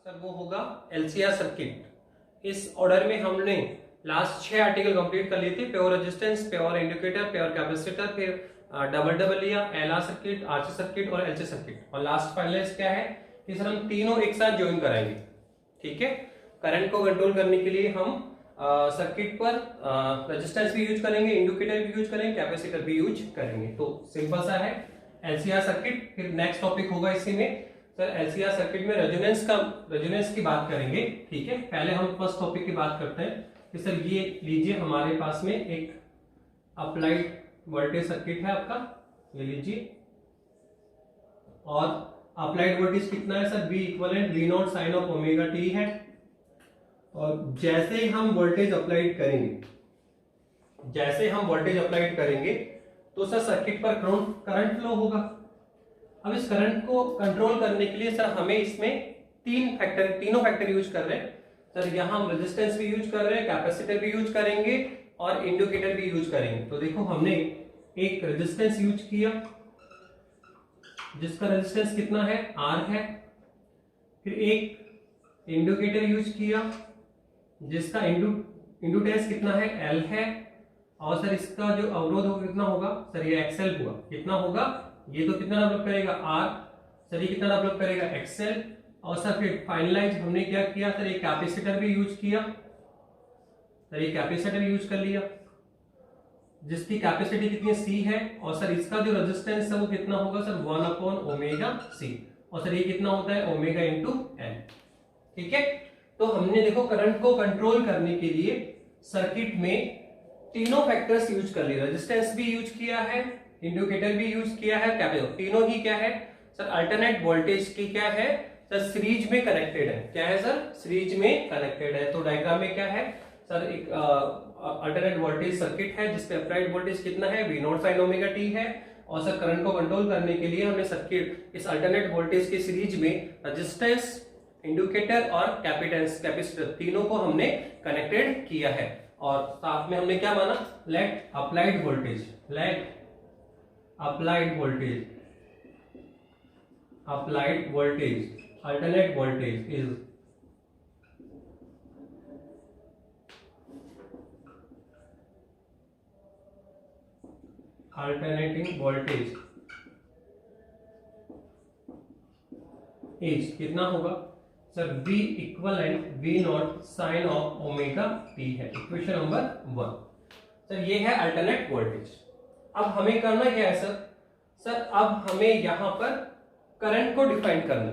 Sir वो होगा LCR circuit. इस ऑर्डर में हमने लास्ट 6 आर्टिकल कंप्लीट कर लिए थे, pure resistance, pure indicator, pure capacitor, फिर डबल डबल लिया, एलआर सर्किट, आरसी सर्किट और एलसी सर्किट, और लास्ट फाइनलाइज क्या है कि सर हम तीनों एक साथ ज्वाइन कराएंगे। ठीक है, करंट को कंट्रोल करने के लिए हम सर्किट पर रेजिस्टेंस भी यूज करेंगे, इंडिकेटर भी यूज करेंगे, कैपेसिटर भी यूज करेंगे। तो सिंपल सा है एलसीआर सर्किट। फिर नेक्स्ट टॉपिक होगा इसी में सर एलसीआर सर्किट में रेजोनेंस की बात करेंगे। ठीक है, पहले हम फर्स्ट टॉपिक की बात करते हैं कि सर ये लीजिए हमारे पास में एक अप्लाइड वोल्टेज सर्किट है आपका, ये लीजिए, और अप्लाइड वोल्टेज कितना है sir, V equivalent V naught sine of omega T है। और जैसे ही हम वोल्टेज अप्लाइड करेंगे तो सर सर्किट पर करंट फ्लो होगा। अब इस करंट को कंट्रोल करने के लिए सर हमें इसमें तीनों फैक्टर यूज कर रहे हैं सर। यहां हम रेजिस्टेंस भी यूज कर रहे हैं, कैपेसिटर भी यूज करेंगे और इंडिकेटर भी यूज करेंगे। तो देखो हमने एक रेजिस्टेंस यूज किया जिसका रेजिस्टेंस कितना है, R है। फिर एक इंडिकेटर यूज किया जिसका इंडक्टेंस कितना है, L है। और सर इसका जो अवरोध होगा कितना होगा सर, ये XL होगा। कितना होगा, ये तो कितना डेवलप करेगा R, सर ये कितना डेवलप करेगा XL। और सर फिर फाइनलाइज हमने क्या किया सर, एक कैपेसिटर भी यूज किया सर, ये कैपेसिटर यूज कर लिया जिसकी कैपेसिटी कितनी C है। और सर इसका जो रेजिस्टेंस है वो कितना होगा सर, 1/ωc। और सर ये कितना होता है, ओमेगा इंटू L। ठीक है, तो हमने देखो करंट को कंट्रोल करने के लिए सर्किट में तीनों फैक्टर्स यूज कर लिए, रेजिस्टेंस भी यूज किया है, इंडिकेटर भी यूज किया है, कैपेसिटर, तीनों ही क्या है सर, अल्टरनेट वोल्टेज की क्या है सर, सीरीज में कनेक्टेड है। क्या है सर, सीरीज में कनेक्टेड है। तो डायग्राम में क्या है सर, एक अल्टरनेट वोल्टेज सर्किट है जिसपे अप्लाइड वोल्टेज कितना है, V naught sine omega T है। और सर करंट को कंट्रोल करने के लिए हमने सर्किट इस अल्टरनेट वोल्टेज के सीरीज में रेजिस्टेंस, इंडिकेटर और कैपेसिटर तीनों को हमने कनेक्टेड किया है। और साथ में हमने क्या माना, let applied voltage alternate voltage is alternating voltage is कितना होगा sir, V equivalent V naught sine of omega T है। इक्वेशन नंबर 1 सर ये है अल्टरनेट वोल्टेज। अब हमें करना क्या है सर, अब हमें यहां पर करंट को डिफाइन करना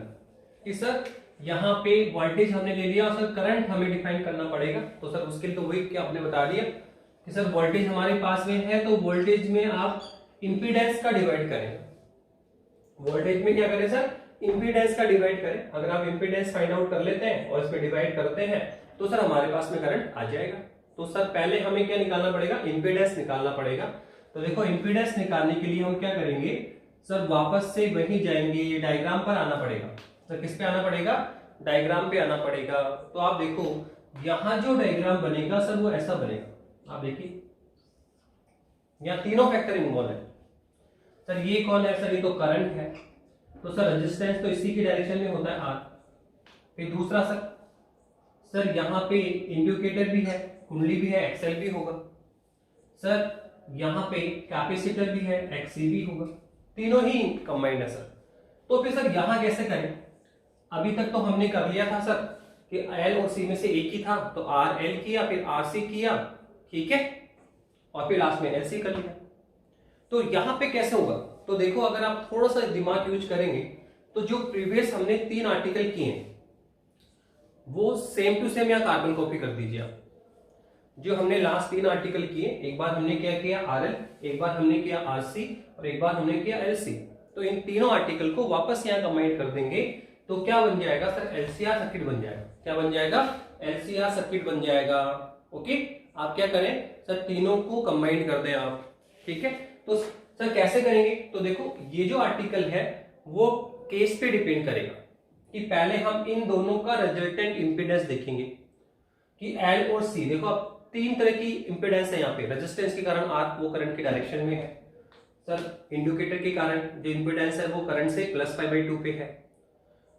कि सर यहां पे वोल्टेज हमने ले लिया और सर करंट हमें डिफाइन करना पड़ेगा। तो सर उसके लिए तो वही क्या आपने बता दिया कि सर वोल्टेज हमारे पास में है, तो वोल्टेज में आप इंपीडेंस का डिवाइड करें। वोल्टेज में क्या करें सर, इंपीडेंस का डिवाइड करें। अगर आप इंपीडेंस फाइंड आउट कर लेते हैं और इसमें डिवाइड करते हैं तो सर हमारे पास में करंट आ जाएगा। तो सर पहले हमें क्या निकालना पड़ेगा, इंपीडेंस निकालना पड़ेगा। तो देखो इंपीडेंस निकालने के लिए हम क्या करेंगे सर, वापस से वहीं जाएंगे, ये डायग्राम पर आना पड़ेगा। सर किस पे आना पड़ेगा, डायग्राम पे आना पड़ेगा। तो आप देखो यहां जो डायग्राम बनेगा सर वो ऐसा बनेगा। आप देखिए यहाँ तीनों फैक्टर इन्वॉल्व है सर। ये कौन है सर, ये तो करंट है। तो सर रेजिस्टेंस तो इसी की डायरेक्शन में होता है R। फिर दूसरा सर यहाँ पे इंडिकेटर भी है, कुंडली भी है, XL भी होगा। सर यहाँ पे कैपेसिटर भी है, XC भी होगा। तीनों ही कंबाइंड है सर। तो फिर सर यहाँ कैसे करें, अभी तक तो हमने कर लिया था सर कि L और C में से एक ही था, तो RL किया, फिर RC किया, ठीक है, और फिर लास्ट में LC कर लिया। तो यहाँ पे कैसे होगा, तो देखो अगर आप थोड़ा सा दिमाग यूज करेंगे तो जो प्रीवियस हमने 3 आर्टिकल किए हैं वो सेम टू सेम या कार्बन कॉपी कर दीजिए आप। जो हमने लास्ट 3 आर्टिकल किए, एक बार हमने क्या किया RL, एक बार हमने किया RC और एक बार हमने किया LC। तो इन तीनों आर्टिकल को वापस यहाँ कंबाइन कर देंगे तो क्या बन जाएगा सर, LCR सर्किट बन जाएगा। क्या बन जाएगा, LCR सर्किट बन जाएगा। ओके, आप क्या करें सर, तीनों को कंबाइन कर दें आप। ठीक है, तो सर कैसे करेंगे, तो देखो ये जो आर्टिकल है वो केस पे डिपेंड करेगा कि पहले हम इन दोनों का रिजल्टेंट इंपीडेंस देखेंगे कि L और C। देखो अब 3 तरह की इंपीडेंस है यहाँ पे। रेजिस्टेंस के कारण R वो करंट की डायरेक्शन में है सर, इंडिकेटर के कारण जो इंपीडेंस है वो करंट से +π/2 पे है,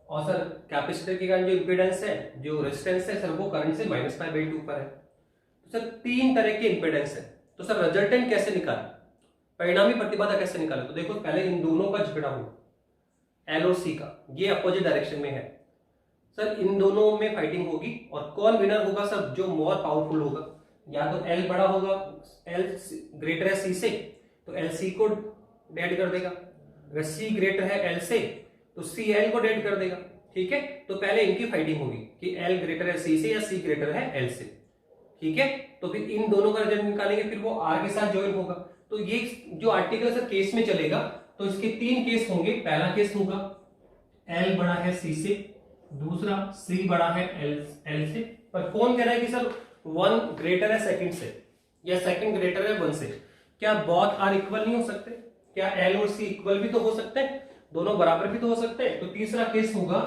और सर कैपेसिटर के कारण जो इंपेडेंस है, जो रेजिस्टेंस है सर, वो करंट से -π/2 पर है। तो सर तीन तरह के इंपेडेंस है, तो सर रिजल्टेंट कैसे निकाले, परिणामी प्रतिबाधा कैसे निकाले? तो देखो पहले इन दोनों का झगड़ा हुआ, एल और सी का, ये अपोजिट डायरेक्शन में है सर, इन दोनों में फाइटिंग होगी और कौन विनर होगा सर? जो मोर पावरफुल होगा। या तो एल बड़ा होगा, एल ग्रेटर है सी से, तो एल सी को डेड कर देगा, अगर सी ग्रेटर है एल से तो सी एल को डेड कर देगा। ठीक है, तो पहले इनकी फाइटिंग होगी कि एल ग्रेटर है सी से या सी ग्रेटर है एल से। ठीक है, तो फिर इन दोनों का रिजल्ट निकालेंगे, फिर वो आर के साथ ज्वाइन होगा। तो ये जो आर्टिकल सर केस में चलेगा, तो इसके तीन केस होंगे। पहला केस होगा एल बड़ा है सी से, दूसरा सी बड़ा है एल से। पर कौन कह रहा है कि सर वन ग्रेटर है सेकंड से या सेकंड ग्रेटर है वन से? क्या बोथ आर इक्वल नहीं हो सकते? क्या एल और सी इक्वल भी तो हो सकते हैं, दोनों बराबर भी तो हो सकते हैं। तो तीसरा केस होगा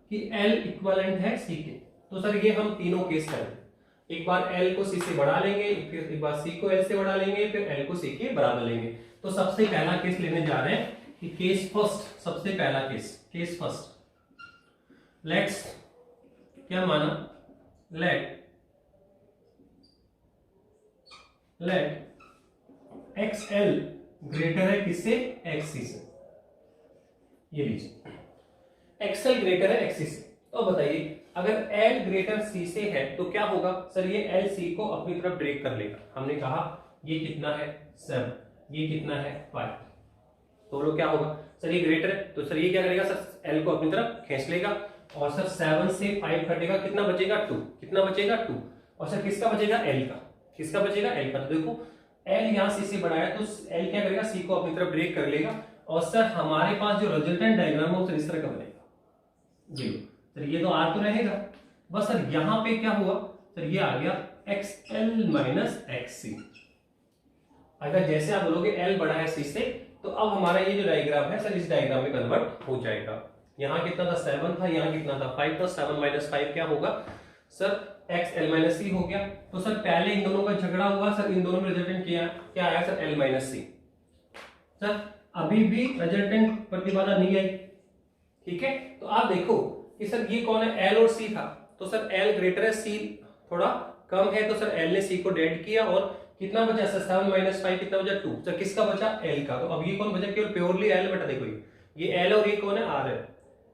कि एल इक्वलेंट है सी के। तो सर ये हम तीनों केस करेंगे, एक बार एल को सी से बढ़ा लेंगे, फिर एक बार सी को एल से बढ़ा लेंगे, फिर एल को सी के बराबर लेंगे। तो सबसे पहला केस लेने जा रहे हैं कि केस फर्स्ट, सबसे पहला केस फर्स्ट। लेट्स क्या माना, लेट एक्स एल ग्रेटर है किससे? एक्स सी से। ये लीजिए एक्सएल ग्रेटर है एक्स सी से। तो बताइए अगर एल ग्रेटर सी से है तो क्या होगा सर? ये एल सी को अपनी तरफ ड्रैग कर लेगा। हमने कहा ये कितना है 7, ये कितना है 5, तो लोग क्या होगा सर? ये ग्रेटर है, तो सर ये क्या करेगा सर? एल को अपनी तरफ खींच लेगा और सर 7 से 5 कटेगा, कितना बचेगा 2, कितना बचेगा 2। और सर किसका बचेगा? एल का। किसका बचेगा? एल का। तो देखो एल यहां सी से बड़ा है, तो एल क्या करेगा? सी को अपनी तरफ ड्रैग कर लेगा और सर हमारे पास जो रिजल्टेंट डायग्राम है वो इस तरह का बनेगा 0। सर ये तो आर तो रहेगा, बस सर यहां पे क्या हुआ सर? ये आ गया XL माइनस XC। अगर जैसे आप बोलोगे L बड़ा है C से, तो अब हमारा ये जो डायग्राम है सर इस डायग्राम में कन्वर्ट हो जाएगा। यहाँ कितना था? 7 था, यहाँ कितना था? 5 था। 7 माइनस 5 क्या होगा सर? XL माइनस C हो गया। तो सर पहले इन दोनों का झगड़ा हुआ सर, इन दोनों में रिजल्टेंट क्या आया sir? L minus C। Sir अभी भी रिजल्टेंट प्रतिबाधा नहीं आई। ठीक है, तो आप देखो कि सर ये कौन है? L और C था, तो सर L ग्रेटर है, C थोड़ा कम है, तो सर L ने C को डेड किया और कितना बचा सर? 7 माइनस 5 कितना बचा? 2। सर किसका बचा? L का। तो अब ये कौन बचा? केवल प्योरली L बेटा। देखो ये L और ये कौन है? R है।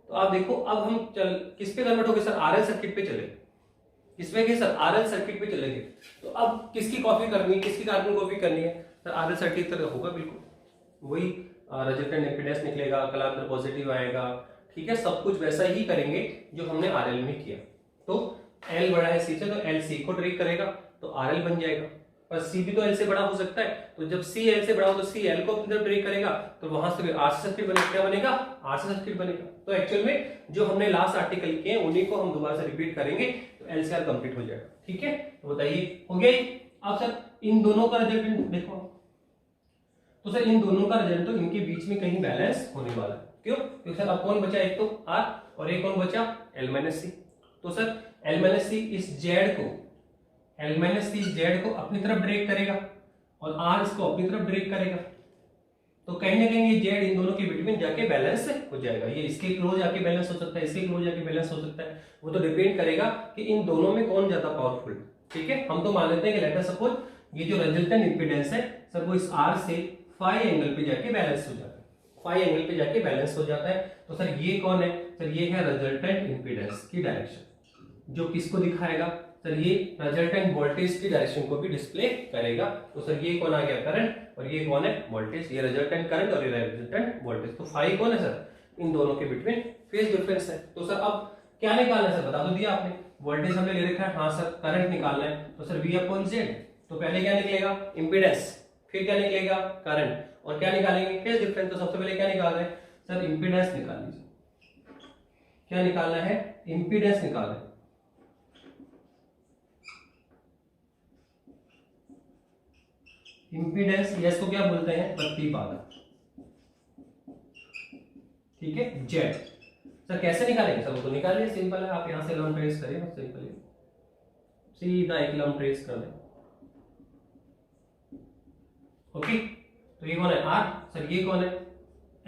तो आप देखो अब हम किस पे कन्वर्ट हो गए सर? RL सर्किट पे चले। किसमें गए सर? RL सर्किट पे चले गए। तो अब किसकी कॉपी करनी है, किसकी कार्बन कॉपी करनी है सर? RL सर्किट तरह होगा बिल्कुल वही, रिजल्टेंट इंपीडेंस निकलेगा, कलांतर पॉजिटिव आएगा। ठीक है, सब कुछ वैसा ही करेंगे जो हमने RL में किया। तो L बड़ा है C से, तो L C को ड्रैग करेगा तो RL बन जाएगा। पर C भी तो L से बड़ा हो सकता है, तो जब C L से बड़ा हो तो C L को अपनी तरफ ड्रैग करेगा, तो वहां से RC सर्किट बनेगा। क्या बनेगा? RC सर्किट बनेगा। तो एक्चुअल में जो हमने लास्ट आर्टिकल किए उन्हीं को हम दोबारा से रिपीट करेंगे, तो LCR कंप्लीट हो जाएगा। ठीक है, तो बताइए हो गया। अब सर इन दोनों का रिजल्ट देखो, तो सर इन दोनों का रिजल्ट तो इनके बीच में कहीं बैलेंस होने वाला है। क्यों? क्योंकि सर अब कौन बचा? एक तो R और एक कौन बचा? L minus C। तो सर L माइनस C इस Z को, L माइनस C इस Z को अपनी तरफ ड्रैग करेगा और R इसको अपनी तरफ ड्रैग करेगा। तो कहीं ना कहीं ये Z इन दोनों के बिटवीन जाके बैलेंस हो जाएगा। ये इसके क्लोज आके बैलेंस हो सकता है, इसके क्लोज आके बैलेंस हो सकता है। वो तो डिपेंड करेगा कि इन दोनों में कौन ज्यादा पावरफुल। ठीक है, हम तो मान लेते हैं कि लेट अस सपोज ये जो रिजल्टेंट इंपीडेंस है सर वो इस R से फाई एंगल पे जाके बैलेंस हो जाता है, फाई एंगल पे जाके बैलेंस हो जाता है। तो सर ये कौन है सर? ये है रिजल्टेंट इंपीडेंस की डायरेक्शन, जो किसको दिखाएगा सर? ये रिजल्टेंट वोल्टेज की डायरेक्शन को भी डिस्प्ले करेगा। तो सर ये कौन आ गया? करंट, और ये कौन है? वोल्टेज। ये रिजल्टेंट करंट और ये रिजल्टेंट वोल्टेज। तो फाई कौन है सर? इन दोनों के बिटवीन फेज डिफरेंस है। तो सर अब क्या निकालना है सर? बता तो दिया आपने, वोल्टेज हमने ले रखा है। हाँ सर करंट निकालना है, तो सर V अपॉन Z। तो पहले क्या निकलेगा? इंपीडेंस, फिर क्या निकलेगा? करंट, और क्या निकालेंगे? Phase difference. तो सबसे पहले क्या निकाल रहे हैं सर? इंपीडेंस निकाल लीजिए। क्या निकालना है? इंपीडेंस निकालना है। इंपीडेंस यस को क्या बोलते हैं? प्रतिबाधा। ठीक है, जेड। सर कैसे निकालेंगे सर? वो तो निकालिए, सिंपल है। आप यहां से लंब ट्रेस करिए, सिंपल है, सीधा एक लंब ट्रेस कर दें। ओके, तो ये कौन है? R। सर ये कौन है?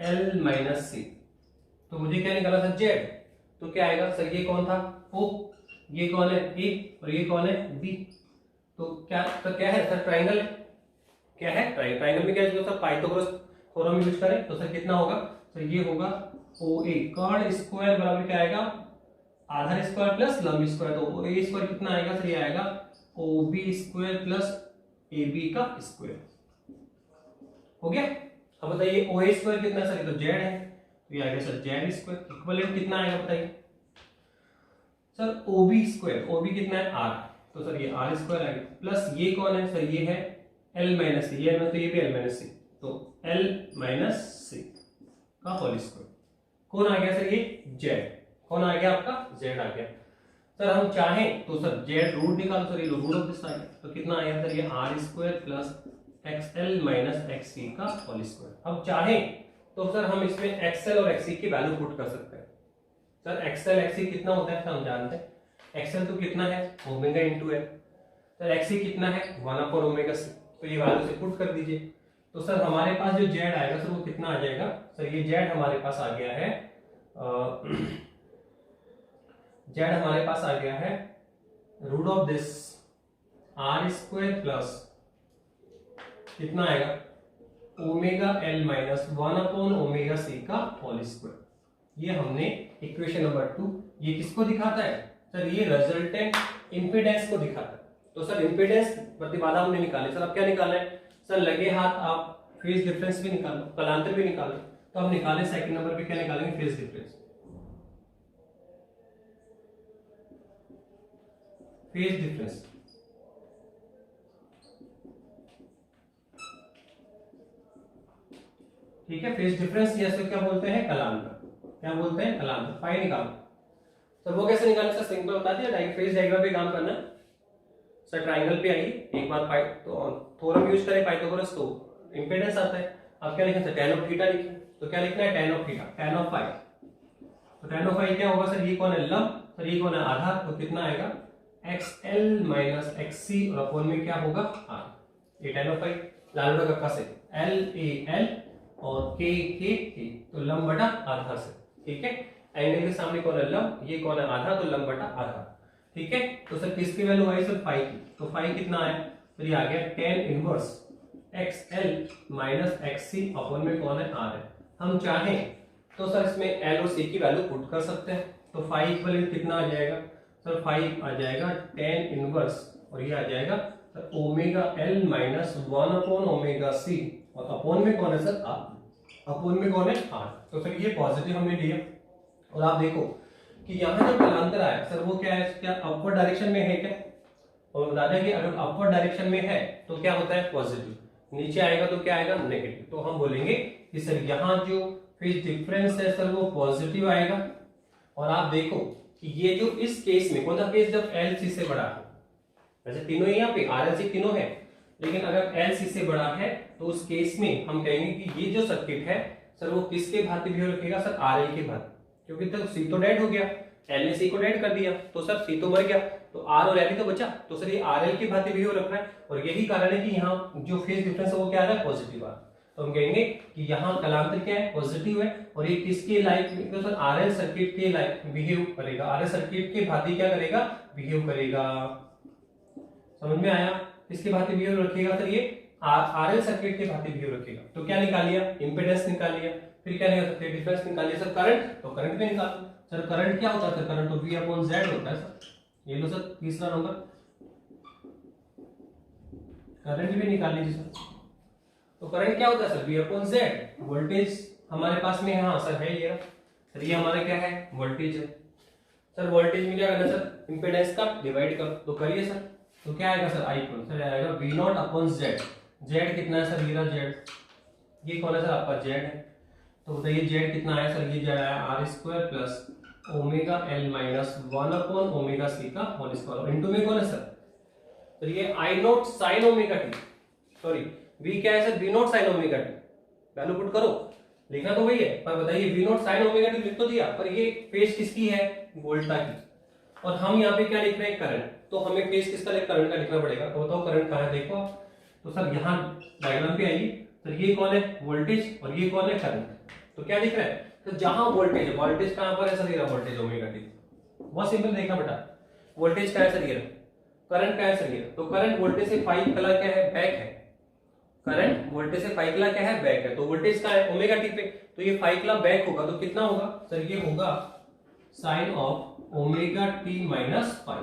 L minus C। तो मुझे क्या निकाला था? Z। तो क्या आएगा सर, ये कौन था O, ये कौन है A और ये कौन है B। तो क्या है सर, ट्राइंगल क्या है, ट्राइंगल में क्या है सर, पाइथागोरस थ्योरम यूज करें तो सर कितना होगा सर, ये होगा OA कॉर्ड स्क्वायर बराबर क्या आएगा, आधार स्क्वायर प्लस लंब स्क्वायर। तो OA स्क्वायर कितना आएगा सर, ये आएगा OB स्क्वायर प्लस AB का स्क्वायर। हो गया। अब बताइए OA स्क्वायर कितना सर, ये तो Z है, तो ये आएगा सर Z स्क्वायर। इक्विवेलेंट कितना आएगा बताइए सर, OB स्क्वायर, OB कितना है R, तो सर ये R स्क्वायर आएगा प्लस ये कौन है सर, ये है L माइनस C, ये तो ये भी L माइनस C, तो L माइनस C का होल स्क्वायर। कौन आ गया सर, ये Z। कौन आ गया आपका, Z आ गया। सर हम चाहें तो सर Z रूट निकालो सर, ये रूट ऑफ दिस आ गया, तो कितना आया सर, ये R square plus XL minus XC का होल स्क्वायर। अब चाहें तो सर हम इसमें XL और XC की वैल्यू पुट कर सकते हैं। सर XL XC कितना होता है हम जानते हैं, XL तो कितना है ओमेगा इंटू है, सर XC कितना है 1 ओमेगा C, तो ये वैल्यू से पुट कर दीजिए। तो सर हमारे पास जो Z आएगा सर वो कितना आ जाएगा सर, ये Z हमारे पास आ गया है Z हमारे पास आ गया है root of this R square plus कितना आएगा omega L minus 1 omega C का होल स्क्वायर। ये हमने इक्वेशन नंबर 2, ये किसको दिखाता है सर, ये रिजल्टेंट इंपीडेंस को दिखाता है। तो सर इंपीडेंस प्रतिबाधा हमने निकाले, सर अब क्या निकाला है सर, लगे हाथ आप फेज डिफरेंस भी निकालो, कलांतर भी निकालो। तो हम निकाले सेकंड नंबर पे क्या निकालेंगे, फेज डिफरेंस। फेज डिफरेंस ठीक है, फेज डिफरेंस या क्या बोलते हैं कलांतर, क्या बोलते हैं कलांतर। पाई निकालो सर, वो कैसे निकाले सर, सिंपल बता दिया, फेज डायग्राम पे काम करना है सर। ट्राइंगल पे आइए एक बार, पाई तो थ्योरम यूज करें पाइथागोरस, तो इंपीडेंस आता है। अब क्या लिखें सर, tan ऑफ थीटा लिखें, तो क्या लिखना है tan of theta, tan of phi. तो tan ऑफ फाई क्या होगा सर, ये कौन है लंब, सर ये कौन है आधार, तो कितना आएगा XL माइनस XC और अपॉन में क्या होगा R। ये tan ऑफ फाई लाल कक्का से LAL और K, तो लंब बटा आधार से, ठीक है। एंगल के सामने कौन है लंब, ये कौन है आधा, तो लंब बटा आधा, ठीक है। तो सर किसकी वैल्यू आई सर, फाई की, तो फाई कितना आया तो ये आ गया tan inverse XL minus XC upon में कौन है R है। हम चाहें तो सर इसमें L और C की वैल्यू पुट कर सकते हैं, तो फाई इक्वल कितना आ जाएगा सर, फाई आ जाएगा tan इनवर्स और ये आ जाएगा sir omega L minus 1 upon omega C और अपॉन में कौन है सर R, अपॉन में कौन है R। तो सर ये पॉजिटिव हमने लिया। और आप देखो कि यहाँ जो कलांतर आया सर वो क्या है, क्या अपवर्ड डायरेक्शन में है क्या, और बता दें कि अगर अपवर्ड डायरेक्शन में है तो क्या होता है पॉजिटिव, नीचे आएगा तो क्या आएगा नेगेटिव। तो हम बोलेंगे कि सर यहाँ जो फेज डिफरेंस है सर वो पॉजिटिव आएगा। और आप देखो कि ये जो इस केस में कौन सा केस, जब LC से बड़ा है, वैसे तीनों ही यहाँ पे RLC तीनों है, लेकिन अगर LC से बड़ा है तो उस केस में हम कहेंगे कि ये जो सर्किट है सर वो किसके भांति बिहेव रखेगा सर, RL के भांति, क्योंकि तो C तो डेड हो गया, L ने C को डेड कर दिया, तो सर C तो मर गया, तो R और L ही तो बचा, तो सर ये RL के भांति बिहेव रख रहा है। और यही कारण है कि यहाँ जो फेज डिफरेंस है वो क्या आ रहा है पॉजिटिव आ रहा है। तो हम कहेंगे कि यहाँ कलांतर क्या है पॉजिटिव है, और ये किसके लाइक तो सर RL सर्किट के लाइक बिहेव करेगा, RL सर्किट के भांति क्या करेगा बिहेव करेगा। समझ में आया, किसके भांति बिहेव रखेगा सर, ये RL सर्किट के भांति बिहेव रखेगा। तो क्या निकाल लिया, इंपेडेंस निकाल लिया, फिर क्या निकाल सकते हैं डिफरेंस निकाल लिया सर, करंट, तो करंट भी निकाल सर, करंट क्या होता है सर, करंट तो V अपॉन Z होता है सर। ये लो सर तीसरा नंबर, करंट भी निकाल लीजिए सर। तो करंट क्या होता है sir, V upon Z। Voltage हमारे पास में हाँ सर है ये सर, ये हमारा क्या है वोल्टेज है सर। वोल्टेज में क्या करना सर, इंपेडेंस का डिवाइड कर, तो करिए सर। तो क्या आएगा सर, आई सर आएगा V0 अपॉन Z। Z कितना है सर, ये Z, ये कौन है सर आपका Z है। तो बताइए Z कितना आया सर, ये Z आया R square plus omega L minus 1 upon omega C का होल स्क्वायर, इनटू में कौन है सर, तो ये I0 sin omega t, sorry V क्या है sir, V0 sin omega t, value put करो, लिखना तो वही है, पर बताइए V0 sin ओमेगा t लिख तो दिया, पर ये फेज किसकी है, वोल्टा की, और हम यहाँ पे क्या लिख रहे हैं करंट, तो हमें फेज किसका करंट का लिखना पड़ेगा। तो बताओ करंट कहाँ है, देखो तो सर यहाँ डायग्राम पे आइए, तो ये कौन है वोल्टेज और ये कौन है करंट। तो क्या दिख रहा है तो जहां वोल्टेज है, वोल्टेज कहां पर है सर, ये वोल्टेज ओमेगा टी, बहुत सिंपल देखा बेटा, वोल्टेज क्या है सर, ये करंट क्या है सर, ये तो करंट वोल्टेज से फाइव कला क्या है, बैक है, करंट वोल्टेज से फाइव कला क्या है, बैक है, तो वोल्टेज का है ओमेगा टी पे, तो ये फाइव कला बैक होगा तो कितना होगा सर, ये होगा sine of omega T minus phi.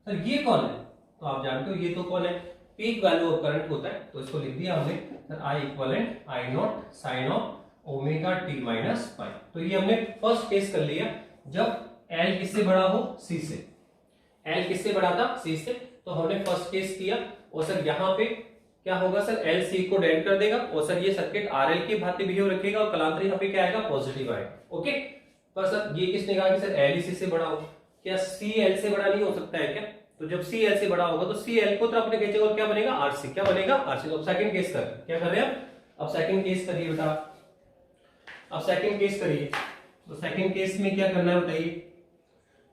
Sir ये कौन है, तो आप जानते हो ये तो कौन है, पीक वैल्यू ऑफ करंट होता है, तो इसको लिख दिया हमने sir I equivalent I naught sine of omega T minus phi. तो ये हमने फर्स्ट केस कर लिया जब एल किससे बड़ा हो, सी से, एल किससे बड़ा था, सी से, तो हमने फर्स्ट केस किया। और सर यहाँ पे क्या होगा सर, एल सी को डेड कर देगा और सर ये सर्किट आर एल की भांति बिहेव रखेगा और कलांतर यहाँ पे क्या आएगा, पॉजिटिव आएगा। ओके, पर सर ये किसने कहा कि सर एल ही सी से बड़ा हो, क्या सी एल से बड़ा नहीं हो सकता है क्या, तो जब सी एल से बड़ा होगा तो सी एल को तरफ अपने खींचेगा और क्या बनेगा, आर सी, क्या बनेगा, आर सी। तो अब सेकंड केस कर, क्या कर रहे हैं अब सेकंड केस करिए बेटा, अब सेकंड केस करिए, तो सेकंड केस में क्या करना है बताइए,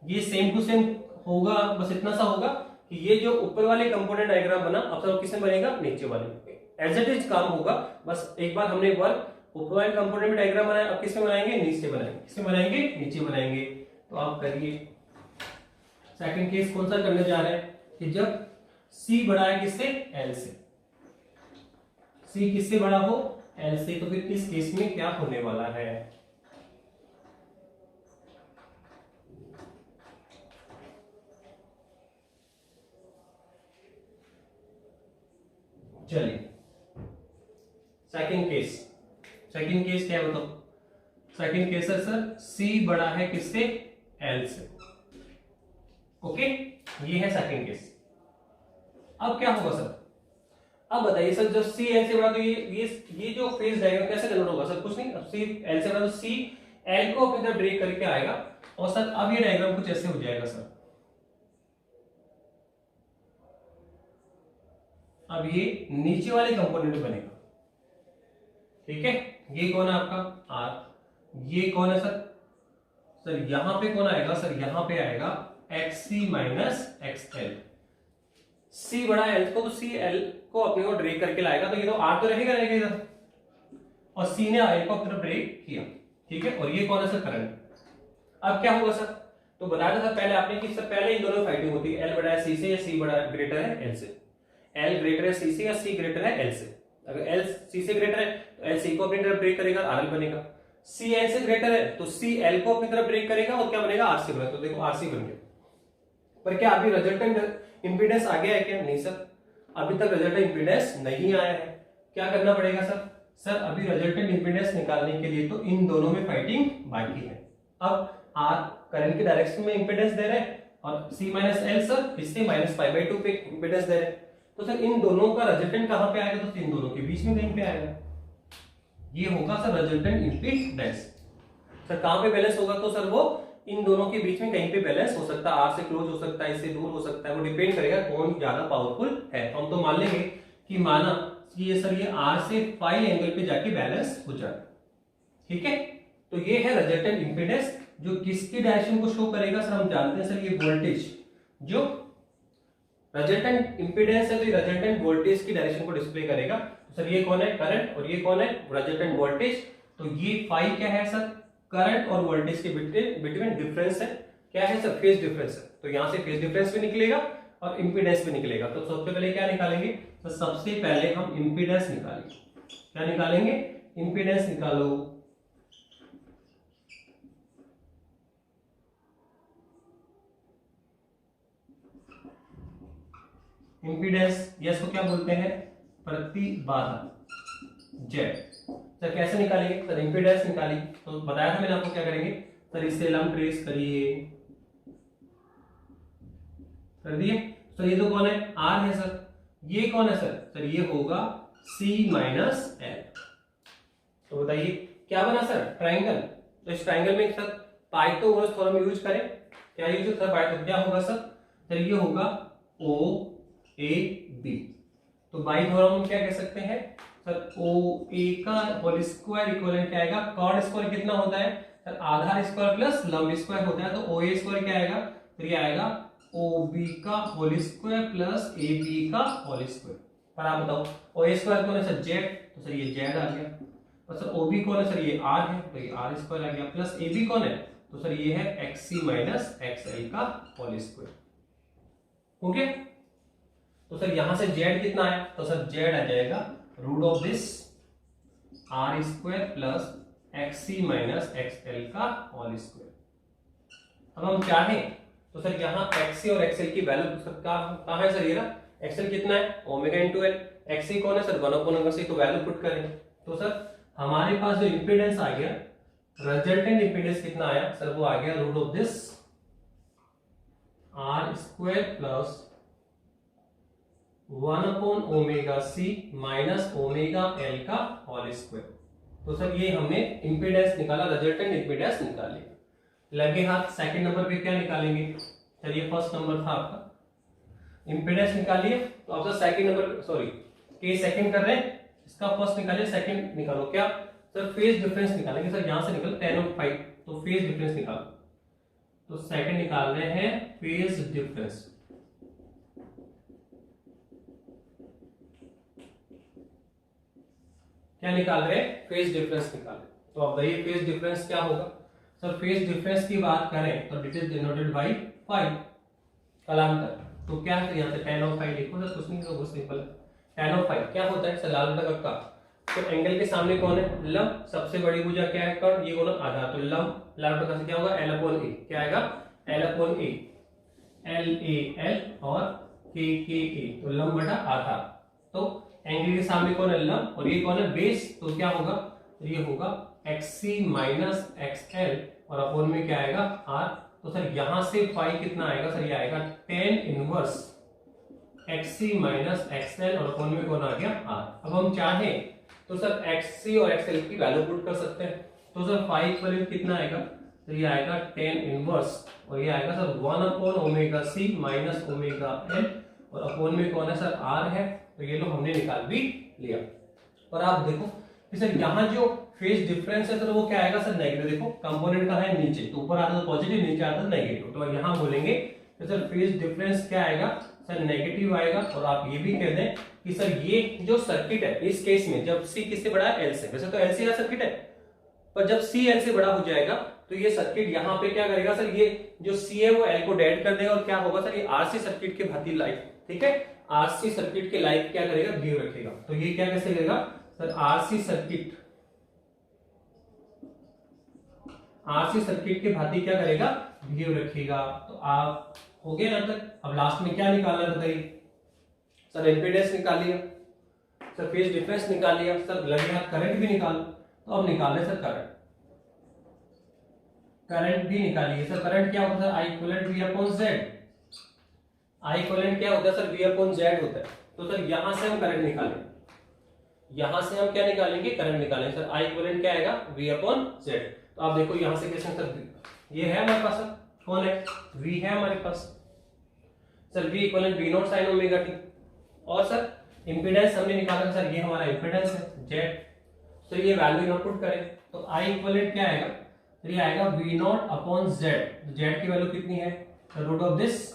ये सेम टू सेम होगा, बस इतना सा होगा कि ये जो ऊपर वाले कंपोनेंट डायग्राम बना अब सब किसमें बनेगा, नीचे वाले, एज इट इज काम होगा, बस एक बार हमने वर्क ऊपर वाले कंपोनेंट में डायग्राम बनाया, अब किसमें बनाएंगे, नीचे बनाएंगे, किसमें बनाएंगे, नीचे बनाएंगे। तो आप करिए सेकंड केस कौन सा करने जा रहे हैं कि जब C बड़ा है किससे, L से, C किससे बड़ा हो, L से, तो फिर इस केस में क्या होने वाला है, चलिए सेकंड केस, सेकंड केस क्या है बताओ, सेकंड केस है सर C बड़ा है किससे, L से, ओके, ये है सेकंड केस। अब क्या होगा सर, अब बताइए सर जब C L से बड़ा तो ये जो फेज डायग्राम कैसे कन्वर्ट होगा सर, कुछ नहीं, अब C L से बड़ा तो C L को अपनी तरफ ड्रैग करके आएगा और सर अब ये डायग्राम कुछ ऐसे हो जाएगा सर, अब ये नीचे वाले कंपोनेंट बनेगा, ठीक है, ये कौन है आपका R, ये कौन है सर, सर यहां पे कौन आएगा सर, यहां पे आएगा XC माइनस XL, C बड़ा L को, तो C L को अपने को ड्रैग करके लाएगा, तो ये तो R तो रहेगा इधर, और C ने L को अपनी तरफ ड्रैग किया, ठीक है, और ये कौन है सर, करंट। अब क्या होगा सर, तो बताया था पहले आपने कि सर पहले इन दोनों में फाइटिंग होती है, L बड़ा है C से या C बड़ा ग्रेटर है L से, L ग्रेटर है C से या C ग्रेटर है L से, अगर L C से ग्रेटर है तो L C को अपनी तरफ ड्रैग करेगा, RL बनेगा, C L से ग्रेटर है तो C L को अपनी तरफ ड्रैग करेगा और क्या बनेगा, RC बनेगा, तो देखो RC बन गया। पर क्या अभी रिजल्टेंट इंपीडेंस आ गया है क्या, नहीं सर, अभी तक रिजल्टेंट इंपीडेंस नहीं आया है, क्या करना पड़ेगा सर, सर अभी रिजल्टेंट इंपीडेंस निकालने के लिए तो इन दोनों में फाइटिंग बाकी है। अब R करंट के डायरेक्शन में इंपीडेंस दे रहे हैं और C माइनस L सर इससे माइनस पाई बाई 2 पे इंपीडेंस दे रहे हैं, तो सर इन दोनों का रिजल्टेंट कहां पे आएगा, तो इन दोनों के बीच में कहीं पे आएगा, ये होगा सर रिजल्टेंट इंपीडेंस। सर कहां पे बैलेंस होगा, तो सर वो इन दोनों के बीच में कहीं पे बैलेंस हो सकता है, R से क्लोज हो सकता है, इससे दूर हो सकता है, वो डिपेंड करेगा कौन ज्यादा पावरफुल है। हम तो मान लेंगे कि माना कि ये सर ये R से फाई एंगल पे जाके बैलेंस हो जाए, ठीक है, तो ये है रिजल्टेंट इंपीडेंस जो किसकी डायरेक्शन को शो करेगा, सर हम जानते हैं सर ये वोल्टेज, जो रिजल्टेंट इंपीडेंस है तो ये रिजल्टेंट वोल्टेज की डायरेक्शन को डिस्प्ले करेगा। तो सर ये कौन है, करंट, और ये कौन है, रिजल्टेंट वोल्टेज, तो ये फाई क्या है सर, करंट और वोल्टेज के बिटवीन डिफरेंस है, क्या है सर, फेज डिफरेंस है, तो यहां से फेज डिफरेंस भी निकलेगा और इंपीडेंस भी निकलेगा। तो सबसे पहले क्या निकालेंगे, तो सबसे पहले हम इंपीडेंस निकालेंगे, क्या निकालेंगे, इंपीडेंस निकालो, इंपीडेंस यस को क्या बोलते हैं, प्रतिबाधा, जेड। सर कैसे निकालेंगे, सर इंपीडेंस निकाली तो बताया था मैंने आपको क्या करेंगे, सर इससे लंब ट्रेस करिए, कर दिए, तो ये तो कौन है, R है सर, ये कौन है सर, सर ये होगा C माइनस L। तो बताइए क्या बना सर, ट्राइंगल, तो इस ट्राइंगल में सर पाइथागोरस थ्योरम यूज करें, क्या यूज होता है, क्या होगा सर ये होगा OAB, तो बाई थ्योरम हम क्या कह सकते हैं सर, OA का होल स्क्वायर इक्विवेलेंट क्या आएगा, कॉर्ड स्क्वायर कितना होता है सर, आधार स्क्वायर प्लस लंब स्क्वायर होता है, तो OA स्क्वायर क्या आएगा, तो ये आएगा OB का होल स्क्वायर प्लस AB का होल स्क्वायर। पर आप बताओ OA स्क्वायर कौन है सर, Z, तो सर ये Z आ गया, और सर OB कौन है सर, ये R है, तो ये R स्क्वायर आ गया, प्लस AB कौन है, तो सर ये है XC माइनस XL का होल स्क्वायर। ओके, तो सर यहां से Z कितना आया, तो सर Z आ जाएगा root of this R square plus XC minus XL का होल स्क्वायर। अब हम चाहें तो सर यहाँ XC और XL की वैल्यू कहाँ है सर, ये ना XL कितना है ओमेगा इंटू एल, XC कौन है सर 1/c, तो वैल्यू पुट करें तो सर हमारे पास जो इंपीडेंस आ गया, रिजल्टेंट इंपीडेंस कितना आया सर, वो आ गया root of this R square plus 1/ωc minus omega L का होल स्क्वायर। तो सर ये हमने इंपीडेंस निकाला, रिजल्टेंट इंपीडेंस निकाल लिया। लगे हाथ सेकंड नंबर पे क्या निकालेंगे सर, ये फर्स्ट नंबर था आपका, इंपीडेंस निकालिए, तो आपका सेकंड नंबर सॉरी के सेकंड कर रहे हैं, इसका फर्स्ट निकालिए, सेकंड निकालो, क्या सर फेज डिफरेंस निकालेंगे सर, यहां से निकल tan ऑफ फाई, तो फेज डिफरेंस निकालो, तो सेकंड निकाल रहे हैं फेज डिफरेंस। क्या निकाल रहे हैं, फेज डिफरेंस निकाल रहे हैं। तो अब ये फेज डिफरेंस क्या होगा सर, फेज डिफरेंस की बात करें तो it is denoted by phi कालांतर, तो क्या है यहाँ से tan ऑफ फाई लिखो सर, कुछ नहीं तो बहुत सिंपल है, tan ऑफ फाई क्या होता है सर, लाल बटा का, तो एंगल के सामने कौन है लंब, सबसे बड़ी भुजा क्या है कर्ण, ये कौन आधा, तो लंब लाल बटा से क्या होगा L/A, क्या आएगा L/A, LAL और KKA, तो लंब बटा आधा, तो एंगल के सामने कौन है लंब और ये कौन है बेस, तो क्या होगा, ये होगा XC माइनस XL और अपोन में क्या आएगा R, तो सर यहां से फाई कितना आएगा सर, ये आएगा tan inverse XC minus XL और अपोन में कौन आ गया R। अब हम चाहें तो सर XC और XL की वैल्यू पुट कर सकते हैं, तो सर फाई इक्वल कितना आएगा, तो ये आएगा tan इनवर्स और ये आएगा sir 1/ωc minus omega L और अपोन में कौन है सर R है, तो ये लो हमने निकाल भी लिया। और आप देखो कि सर यहाँ जो फेज डिफरेंस है तो वो क्या आएगा सर नेगेटिव, देखो कंपोनेंट का है नीचे, तो ऊपर आता है पॉजिटिव, नीचे आता है नेगेटिव, तो यहाँ बोलेंगे तो सर फेज डिफरेंस क्या आएगा सर नेगेटिव आएगा। और आप ये भी कह दें कि सर ये जो सर्किट है इस केस में जब C किससे बड़ा है L से, वैसे तो L से सर्किट है, पर जब C L से बड़ा हो जाएगा तो ये सर्किट यहाँ पे क्या करेगा सर, ये जो C है वो L को डेड कर देगा और क्या होगा सर, ये RC सर्किट के भांति लाइफ, ठीक है, RC सर्किट के लाइफ क्या करेगा बिहेव रखेगा, तो ये क्या कैसे करेगा सर, RC सर्किट के भांति क्या करेगा बिहेव रखेगा। तो आप हो गए ना तक, अब लास्ट में क्या निकालना है बताइए सर, इंपीडेंस निकाल लिया सर, फेज डिफरेंस निकाल लिया सर, लगे हाथ करंट भी निकाल, तो अब निकाल रहे सर करंट भी निकालिए सर। करंट क्या होता है I equivalent V upon Z, I equivalent क्या होता है सर V अपॉन Z होता है, तो सर यहां से हम करंट निकालेंगे, यहां से हम क्या निकालेंगे करंट निकालेंगे सर, I इक्विवेलेंट क्या आएगा V अपॉन Z। तो आप देखो यहां से कैसे सर, ये है हमारे पास सर, कौन है V है हमारे पास sir, V equivalent V naught sine omega t, और सर इंपीडेंस हमने निकाला सर, ये हमारा इंपीडेंस है Z, तो ये वैल्यू इनपुट करें तो I इक्विवेलेंट क्या आएगा, तो ये आएगा V naught upon Z, Z की वैल्यू कितनी है root of this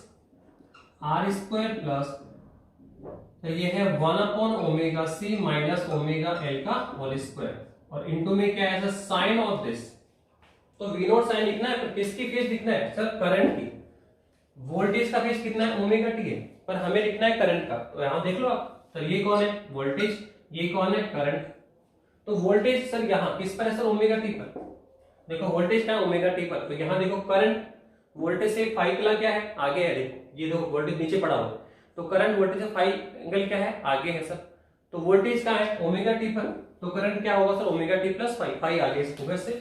R square plus, तो ये है 1/ωc माइनस ओमेगा L का होल स्क्वायर और इनटू में क्या है सर साइन ऑफ दिस, तो V नॉट साइन लिखना है, पर किसकी फेज लिखना है सर करंट की, वोल्टेज का फेज कितना है ओमेगा t है, पर हमें लिखना है करंट का, तो यहां देख लो आप सर, ये कौन है वोल्टेज, ये कौन है करंट, तो वोल्टेज सर यहाँ किस पर है सर ओमेगा t पर, देखो वोल्टेज क्या है ओमेगा t पर, तो यहाँ देखो करंट वोल्टेज से फाई एंगल क्या है आगे है, देखो ये देखो वोल्टेज नीचे पड़ा हुआ है, तो करंट वोल्टेज से फाई एंगल क्या है आगे है सर, तो वोल्टेज क्या है ओमेगा t पर, तो करंट क्या होगा sir omega t plus phi, phi आगे होगा से,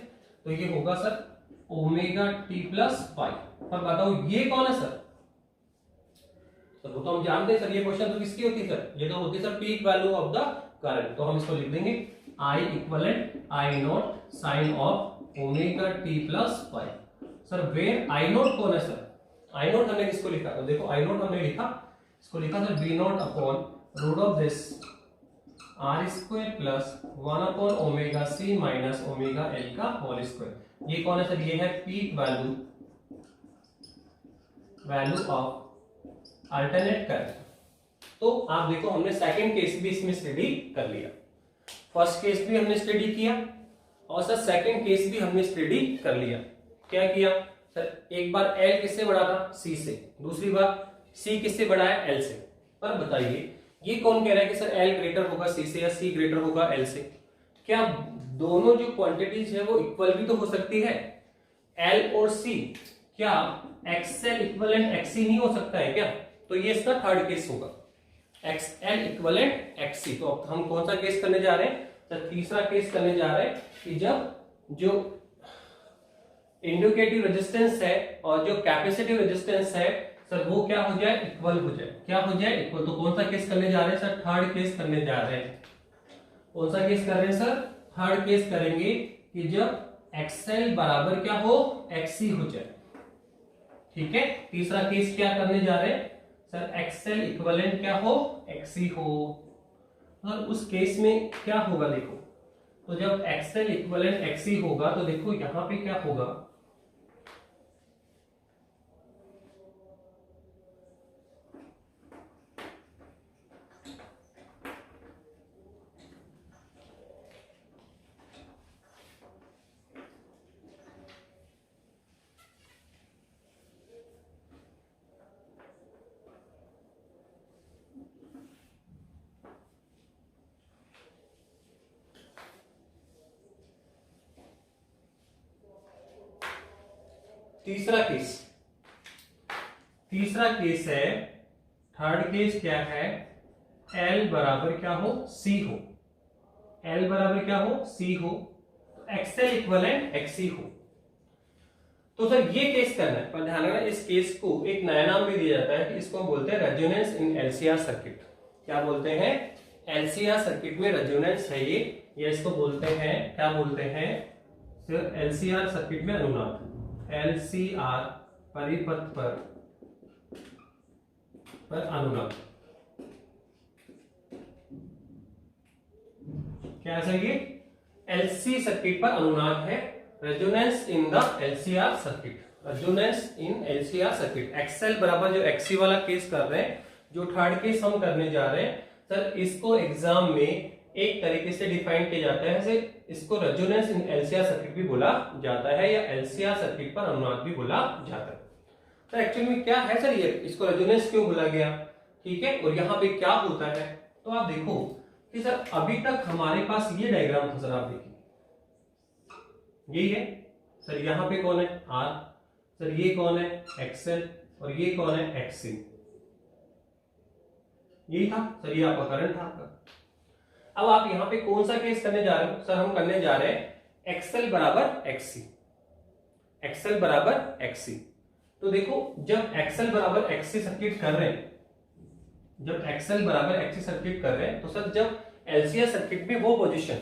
तो ये होगा sir omega t plus phi. पर बताओ ये कौन है सर, तो वो तो हम जानते हैं सर, ये क्वेश्चन तो किसकी होती है सर, ये तो होती है sir peak value of the current, तो हम इसको लिख देंगे I equivalent I naught sine of omega t plus phi. Sir where I naught कौन है सर, I नॉट हमने किसको लिखा, तो देखो I नॉट हमने लिखा, इसको लिखा sir V naught upon root of this R square plus 1/ωc minus omega L का होल स्क्वायर, ये कौन है सर, ये है peak value of alternate current. तो आप देखो हमने सेकंड केस भी इसमें स्टडी कर लिया। फर्स्ट केस भी हमने स्टडी किया और सर सेकंड केस भी हमने स्टडी कर लिया। क्या किया सर, एक बार L किससे बड़ा था, C से, दूसरी बार C किससे बड़ा है, L से। पर बताइए ये कौन कह रहा है कि सर L ग्रेटर होगा C से या C ग्रेटर होगा L से? क्या दोनों जो क्वांटिटीज है वो इक्वल भी तो हो सकती है? L और C, क्या XL इक्विवेलेंट XC नहीं हो सकता है क्या? तो ये इसका थर्ड केस होगा, XL इक्विवेलेंट XC। तो अब हम कौन सा केस करने जा रहे हैं? तो तीसरा केस करने जा रहे हैं कि जब जो इंडिकेटिव रेजिस्टेंस है और जो कैपेसिटिव रेजिस्टेंस है सर वो क्या हो जाए, इक्वल हो जाए। क्या हो जाए, इक्वल। तो कौन सा केस करने जा रहे हैं सर? थर्ड केस करने जा रहे हैं। कौन सा केस कर रहे हैं सर? थर्ड केस करेंगे कि जब XL बराबर क्या हो, XC हो जाए। ठीक है, तीसरा केस क्या करने जा रहे हैं सर? XL इक्विवेलेंट क्या हो, XC हो। और उस केस में क्या होगा देखो, तो जब XL इक्विवेलेंट XC होगा तो देखो यहां पे क्या होगा, तीसरा केस है, थर्ड केस क्या है, L बराबर क्या हो, C हो। L बराबर क्या हो, C हो, XL इक्विवेलेंट XC हो। तो सर ये केस करना है, पर ध्यान रखना इस केस को एक नया नाम भी दिया जाता है कि इसको हम बोलते हैं रेजोनेंस इन LCR सर्किट। क्या बोलते हैं? LCR सर्किट में रेजोनेंस है ये, या इसको बोलते हैं, क्या बोलते हैं सर? LCR सर्किट में अनुनाद। LCR परिपथ पर अनुनाद। क्या है सर? ये LC सर्किट पर अनुनाद है, resonance in the LCR circuit. Resonance in LCR circuit. XL बराबर जो XC वाला केस कर रहे हैं, जो थर्ड केस हम करने जा रहे हैं सर, इसको एग्जाम में एक तरीके से डिफाइन किया जाता है, जैसे इसको रेजोनेंस इन LCR सर्किट भी बोला जाता है या LCR सर्किट पर अनुनाद भी बोला जाता है। तो एक्चुअली में क्या है सर, ये इसको रेजोनेंस क्यों बोला गया? ठीक है, और यहाँ पे क्या होता है, तो आप देखो कि सर अभी तक हमारे पास ये डायग्राम था सर, आप देखिए यही है सर। यहाँ पे कौन है, R, सर ये कौन है, XL, और ये कौन है, XC। यही था सर, ये आपका करंट था आपका। अब आप यहां पे कौन सा केस करने जा रहे हो सर? हम करने जा रहे हैं XL बराबर XC। XL बराबर XC। तो देखो जब XL बराबर XC सर्किट कर रहे हैं, जब XL बराबर XC सर्किट कर रहे हैं, तो सर जब LCR सर्किट में वो पोजीशन,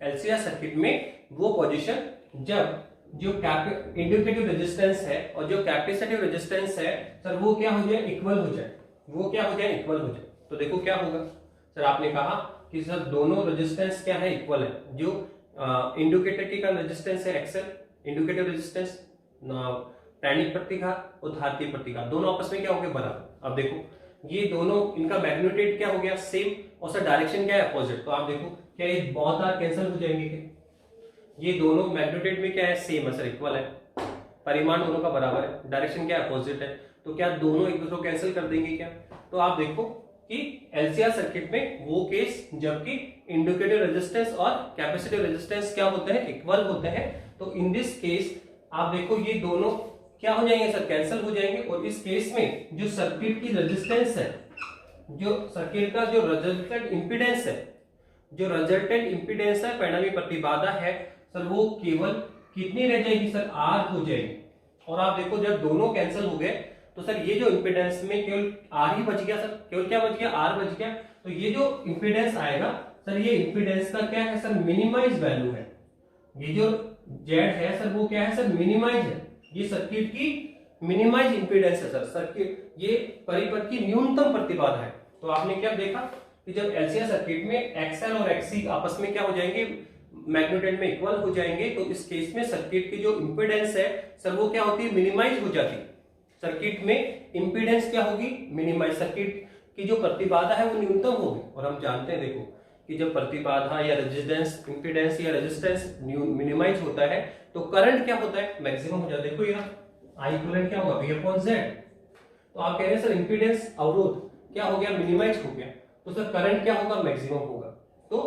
LCR सर्किट में वो पोजीशन जब जो इंडिकेटिव रेजिस्टेंस है और जो कैपेसिटिव रेजिस्टेंस है सर वो क्या हो जाए, इक्वल हो जाए। वो क्या हो जाए, इक्वल हो जाए। तो देखो क्या होगा सर, आपने कहा कि सर दोनों रेजिस्टेंस क्या है, इक्वल है। जो इंडिकेटर का रेजिस्टेंस है XL, इंडिकेटिव रेजिस्टेंस, प्राणिक प्रतिघात और धात्विक प्रतिघात, दोनों आपस में क्या हो गए, बराबर। अब देखो ये दोनों, इनका मैग्नीट्यूड क्या हो गया, सेम, और सर डायरेक्शन क्या है, अपोजिट। तो आप देखो क्या ये बहुत बार कैंसिल हो जाएंगे क्या? ये दोनों मैग्नीट्यूड में क्या है, सेम है सर, इक्वल है, परिमाण दोनों का बराबर है, डायरेक्शन क्या है, अपोजिट है। तो क्या दोनों एक दूसरे को कैंसिल कर देंगे क्या? तो आप देखो कि LCR सर्किट में वो केस जबकि इंडिकेटिव रेजिस्टेंस और कैपेसिटिव रेजिस्टेंस क्या होते हैं, इक्वल होते हैं। तो इन दिस केस आप देखो ये दोनों क्या हो जाएंगे सर, कैंसिल हो जाएंगे। और इस केस में जो सर्किट की रेजिस्टेंस है, जो सर्किट का जो रिजल्टेंट इंपीडेंस है, जो रिजल्टेंट इंपीडेंस है, परिणामी प्रतिबाधा है सर, वो केवल कितनी रह जाएगी सर, R हो जाएगी। और आप देखो जब दोनों कैंसिल हो गए तो सर ये जो इंपीडेंस में केवल R ही बच गया सर, केवल क्या बच गया, R बच गया। तो ये जो इंपीडेंस आएगा सर, ये इंपीडेंस का क्या है सर, मिनिमाइज वैल्यू है। ये जो Z है सर वो क्या है सर, मिनिमाइज है। ये सर्किट की मिनिमाइज इंपीडेंस है सर, सर्किट ये परिपथ की न्यूनतम प्रतिबाधा है। तो आपने क्या देखा कि जब LCR सर्किट में XL और XC आपस में क्या हो जाएंगे, मैग्नीट्यूड में इक्वल हो जाएंगे। तो इस केस में सर्किट की जो इंपीडेंस है सर वो क्या होती है, मिनिमाइज हो जाती है। सर्किट में इंपीडेंस क्या होगी, मिनिमाइज। सर्किट की जो प्रतिबाधा है वो न्यूनतम होगी। और हम जानते हैं देखो कि जब प्रतिबाधा या रेजिस्टेंस, इंपीडेंस या रेजिस्टेंस मिनिमाइज होता है तो करंट क्या होता है, मैक्सिमम हो जाता है। देखो यहाँ I इक्विवेलेंट क्या होगा, V अपॉन Z। तो आप कह रहे हैं सर इंपीडेंस अवरोध क्या हो गया, मिनिमाइज हो गया, तो सर करंट क्या होगा, मैक्सिमम होगा। तो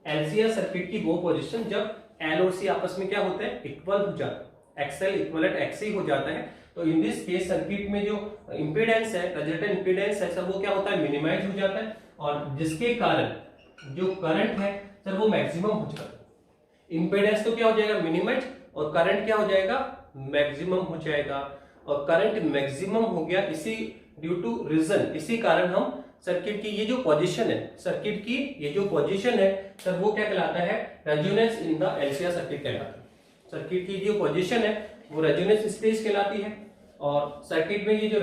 एलसीआर सर्किट की वो पोजीशन जब L और C आपस में क्या होते हैं, इक्वल हो जाता है, XL इक्विवेलेंट XC हो जाता है। तो इन दिस केस सर्किट में जो इंपीडेंस है, रिजल्टेंट इंपीडेंस है सर, वो क्या होता है, मिनिमाइज हो जाता है, और जिसके कारण जो करंट है सर वो मैक्सिमम हो जाता है। इंपीडेंस तो क्या हो जाएगा, मिनिमाइज, और करंट क्या हो जाएगा, मैक्सिमम हो जाएगा। और करंट मैक्सिमम हो गया इसी ड्यू टू रीजन, इसी कारण हम सर्किट की ये जो पोजीशन है, सर्किट की ये जो पोजीशन है सर वो क्या कहलाता है, resonance in the LCR circuit कहलाता है। सर्किट की जो पोजीशन है वो रेजोनेंस स्टेज कहलाती है, और सर्किट में ये जो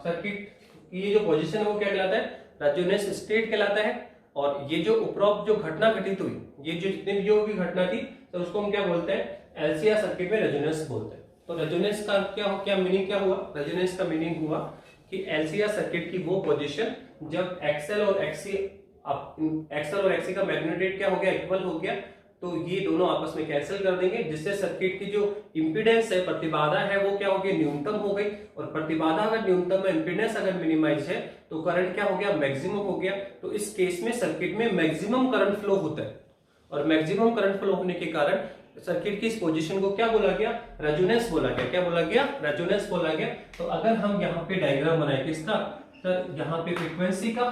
सर्किट की ये जो पोजीशन है वो क्या कहलाता है, रेजोनेंस स्टेट कहलाता है। और ये जो उपरोक्त जो घटना घटित हुई, ये जो जितनी भी जो भी घटना थी तो उसको हम क्या बोलते हैं, एलसीआर सर्किट में रेजोनेंस बोलते हैं। तो रेजोनेंस का क्या मीनिंग क्या हुआ, रेजोनेंस का मीनिंग हुआ कि एलसीआर सर्किट की वो पोजीशन जब एक्सएल और एक्ससी का मैग्नीट्यूड क्या हो गया, इक्वल हो गया, तो ये दोनों आपस में कैंसिल कर देंगे, जिससे सर्किट की जो इंपीडेंस है, प्रतिबाधा है, वो क्या हो गई, न्यूनतम हो गई। और प्रतिबाधा अगर न्यूनतम है, इंपीडेंस अगर मिनिमाइज है, तो करंट क्या हो गया, मैक्सिमम हो गया। तो इस केस में सर्किट में मैक्सिमम करंट फ्लो होता है, और मैक्सिमम करंट फ्लो होने के कारण सर्किट की इस पोजीशन को क्या बोला गया, रेजोनेंस बोला गया। क्या बोला गया, रेजोनेंस बोला गया। तो अगर हम यहाँ पे डायग्राम बनाए किसका, सर यहाँ पे फ्रीक्वेंसी का,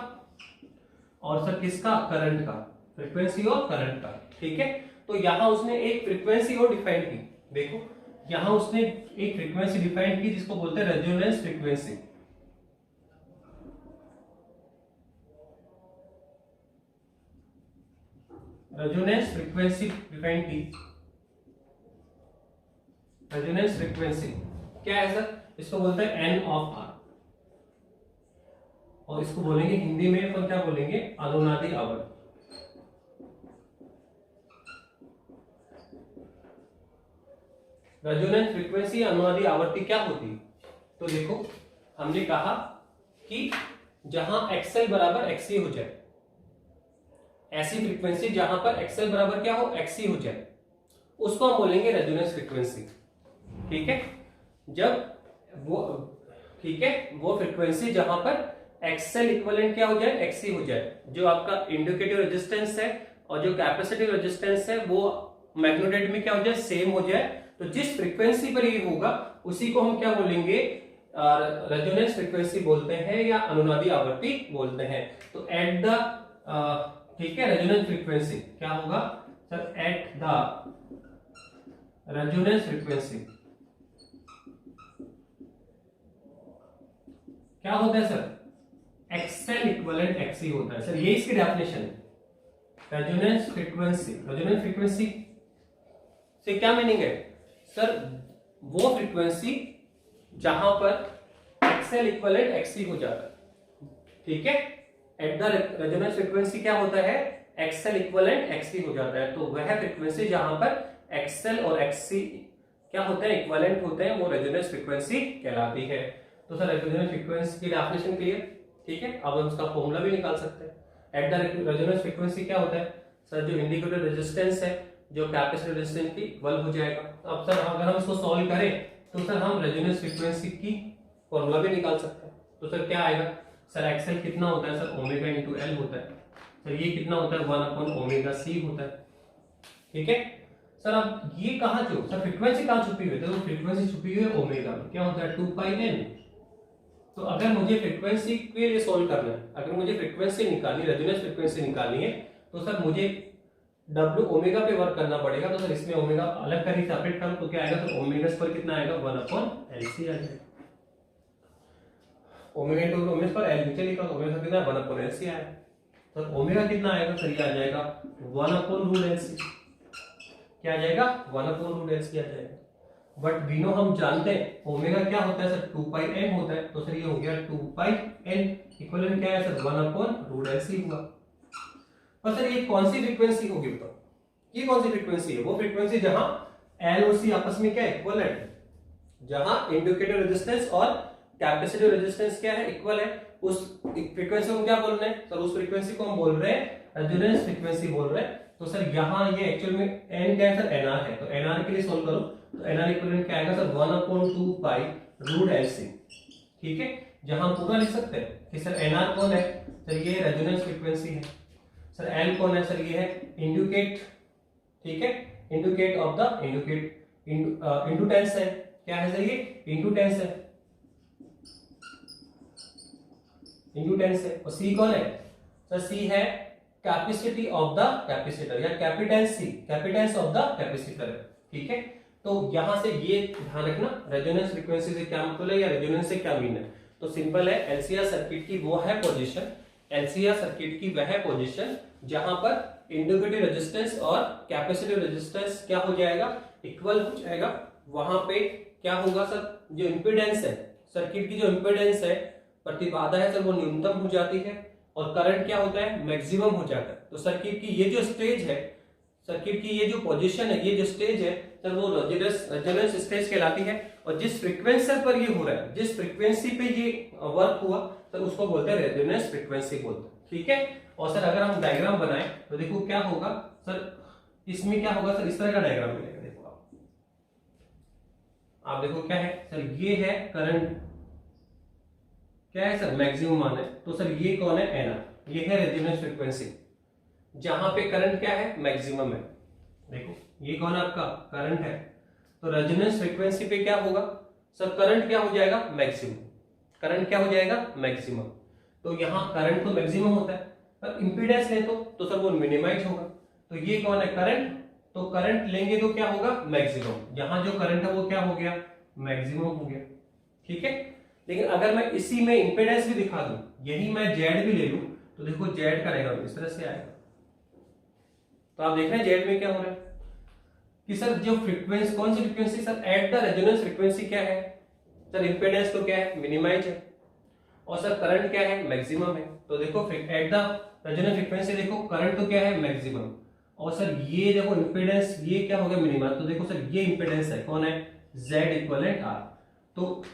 और सर किसका, करंट का, फ्रीक्वेंसी और करंट का, ठीक है। तो यहां उसने एक फ्रीक्वेंसी और डिफाइन की, देखो यहां उसने एक फ्रीक्वेंसी डिफाइन की जिसको बोलते हैं resonance frequency. Resonance frequency define की, रेजोनेंस फ्रीक्वेंसी क्या है सर, इसको बोलते हैं एन ऑफ आर, और इसको बोलेंगे हिंदी में अपन क्या बोलेंगे, अनुनादी आवर्त। रेजोनेंस फ्रीक्वेंसी अनुनादी आवर्ती क्या होती है, तो देखो हमने कहा कि जहां XL बराबर XC हो जाए, ऐसी फ्रीक्वेंसी जहां पर XL बराबर क्या हो, XC हो जाए, उसको हम बोलेंगे रेजोनेंस फ्रीक्वेंसी, ठीक है। जब वो, ठीक है, वो फ्रीक्वेंसी जहां पर XL इक्विवेलेंट क्या हो जाए, XC हो जाए, जो आपका इंडिकेटिव रेजिस्टेंस है और जो कैपेसिटिव रेजिस्टेंस है वो मैग्नीट्यूड में क्या हो जाए, सेम हो जाए। तो जिस फ्रीक्वेंसी पर ये होगा उसी को हम क्या बोलेंगे, रेजोनेंस फ्रीक्वेंसी बोलते हैं या अनुनादी आवर्ती बोलते हैं। तो एट द, ठीक है, रेजोनेंस फ्रीक्वेंसी क्या होगा sir, at the resonance frequency क्या होता है सर, XL इक्विवेलेंट XC होता है सर, ये इसकी डेफिनेशन है। रेजोनेंस फ्रीक्वेंसी, रेजोनेंस फ्रीक्वेंसी से क्या मीनिंग है सर, वो फ्रीक्वेंसी जहां पर XL इक्विवेलेंट XC हो जाता है, ठीक है। एट द रेजोनेंस फ्रीक्वेंसी क्या होता है, XL इक्विवेलेंट XC हो जाता है। तो वह फ्रीक्वेंसी जहां पर XL और XC क्या होते हैं, इक्विवेलेंट होते हैं, वो रेजोनेंस फ्रीक्वेंसी कहलाती है। तो सर रेजोनेंस फ्रीक्वेंसी की डेफिनेशन क्लियर, ठीक है। अब हम उसका फॉर्मूला भी निकाल सकते हैं। एट द रेजोनेंस फ्रीक्वेंसी क्या होता है सर, जो इंडिकेटर रेजिस्टेंस है जो कैपेसिटिव रेजिस्टेंस की इक्वल हो जाएगा। अब सर अगर हम इसको सॉल्व करें तो सर हम रेजोनेंस फ्रीक्वेंसी की फॉर्मूला भी निकाल सकते हैं। तो सर क्या आएगा सर, XL कितना होता है सर, ओमेगा इंटू L होता है सर, ये कितना होता है 1 अपॉन ओमेगा C होता है, ठीक है सर। अब ये कहां जो सर फ्रीक्वेंसी कहां छुपी हुई है, तो फ्रीक्वेंसी छुपी हुई है ओमेगा में, क्या होता है 2 पाई n। तो अगर मुझे फ्रीक्वेंसी के लिए सॉल्व करना है, अगर मुझे फ्रीक्वेंसी निकालनी, रेजोनेंस फ्रीक्वेंसी निकालनी है, तो सर मुझे W ओमेगा पे वर्क करना पड़ेगा। तो सर इसमें ओमेगा अलग करी, सेपरेट कर, तो क्या आएगा सर, ओमेगा पर कितना आएगा 1 अपॉन LC आ जाएगा। ओमेगा इनटू ओमेगा पर L नीचे लिखा, ओमेगा कितना है 1 अपॉन LC आया। सर ओमेगा कितना आएगा सर, ये आ जाएगा 1 अपॉन रूट LC, क्या आ जाएगा 1 अपॉन रूट LC आ जाएगा। बट वी नो, हम जानते हैं ओमेगा क्या होता है सर, 2 पाई n होता है। तो सर ये हो गया 2 पाई n, इक्विवेलेंट क्या है सर 1 अपॉन रूट LC हुआ। और सर ये कौन सी फ्रीक्वेंसी होगी, बताओ ये कौन सी फ्रीक्वेंसी है, वो फ्रीक्वेंसी जहां L और C आपस में क्या इक्वलेंट है, जहां इंडिकेटर रेजिस्टेंस और कैपेसिटिव रेजिस्टेंस क्या है, इक्वल है। उस फ्रीक्वेंसी को क्या बोल रहे हैं सर, उस फ्रीक्वेंसी को हम बोल रहे हैं रेजोनेंस फ्रीक्वेंसी बोल रहे हैं। तो सर यहाँ ये एक्चुअल में एन क्या है सर, एनआर है, तो एनआर के लिए सोल्व करो तो एनआर इक्विवेलेंट क्या आएगा सर 1/2 पाई रूट एलसी। ठीक है, जहां पूरा लिख सकते हैं कि सर एनआर कौन है, सर ये रेजोनेंस फ्रीक्वेंसी है। सर एल कौन है, सर ये है इंडिकेट, ठीक है, indicate of the indicate inductance है, क्या है सर ये इंडक्टेंस है, इंडक्टेंस है। और सी कौन है सर, सी है कैपेसिटी ऑफ द कैपेसिटर या capacitance, C capacitance of the capacitor है। ठीक है, तो यहां से ये ध्यान रखना रेजोनेंस फ्रीक्वेंसी से क्या मतलब है या रेजोनेंस से क्या मीन है। तो सिंपल है, एलसीआर सर्किट की वो है पोजीशन, एलसीआर सर्किट की वह पोजीशन जहां पर इंडिकेटिव रेजिस्टेंस और कैपेसिटिव रेजिस्टेंस क्या हो जाएगा, इक्वल हो जाएगा। वहां पे क्या होगा सर, जो इंपीडेंस है सर्किट की, जो इंपीडेंस है प्रतिबाधा है सर वो न्यूनतम हो जाती है और करंट क्या होता है मैक्सिमम हो जाता है। तो सर्किट की ये जो स्टेज है, सर्किट की ये जो पोजीशन है, ये जो स्टेज है सर वो रेजोनेंस स्टेज कहलाती है। और जिस फ्रीक्वेंसी पर ये हो रहा है, जिस फ्रीक्वेंसी पे ये वर्क हुआ सर उसको बोलते हैं रेजोनेंस फ्रीक्वेंसी बोलते हैं। ठीक है, और सर अगर हम डायग्राम बनाए तो देखो क्या होगा सर, इसमें क्या होगा सर, इस तरह का डायग्राम मिलेगा। देखो आप देखो क्या है सर, ये है करंट, क्या है सर मैक्सिमम मान है। तो सर ये कौन है, एनआर, ये है रेजोनेंस फ्रीक्वेंसी जहां पे करंट क्या है मैक्सिमम है। देखो ये कौन है आपका करंट है, तो रेजोनेंस फ्रीक्वेंसी पे क्या होगा सर, करंट क्या हो जाएगा मैक्सिमम, करंट क्या हो जाएगा मैक्सिमम। तो यहाँ करंट तो मैक्सिमम होता है पर इंपीडेंस ले तो सर वो मिनिमाइज होगा। तो ये कौन है करंट, तो करंट लेंगे तो क्या होगा मैक्सिमम, यहाँ जो करंट है वो क्या हो गया मैक्सिमम हो गया। ठीक है, लेकिन अगर मैं इसी में इंपीडेंस भी दिखा दूं, यही मैं जेड भी ले लूं तो देखो जेड का रहेगा इस तरह से आएगा। तो आप देख रहे हैं जेड में क्या हो रहा है कि सर जो फ्रीक्वेंसी, कौन सी frequency sir, at the resonance frequency क्या है सर, इंपीडेंस तो क्या है मिनिमाइज है और सर करंट क्या है मैक्सिमम है। तो देखो एट द रेजोनेंस फ्रीक्वेंसी देखो करंट तो क्या है मैक्सिमम और सर ये देखो इंपीडेंस ये क्या हो गया मिनिमम। तो देखो सर ये इंपीडेंस है कौन है जेड इक्विवेलेंट आर। तो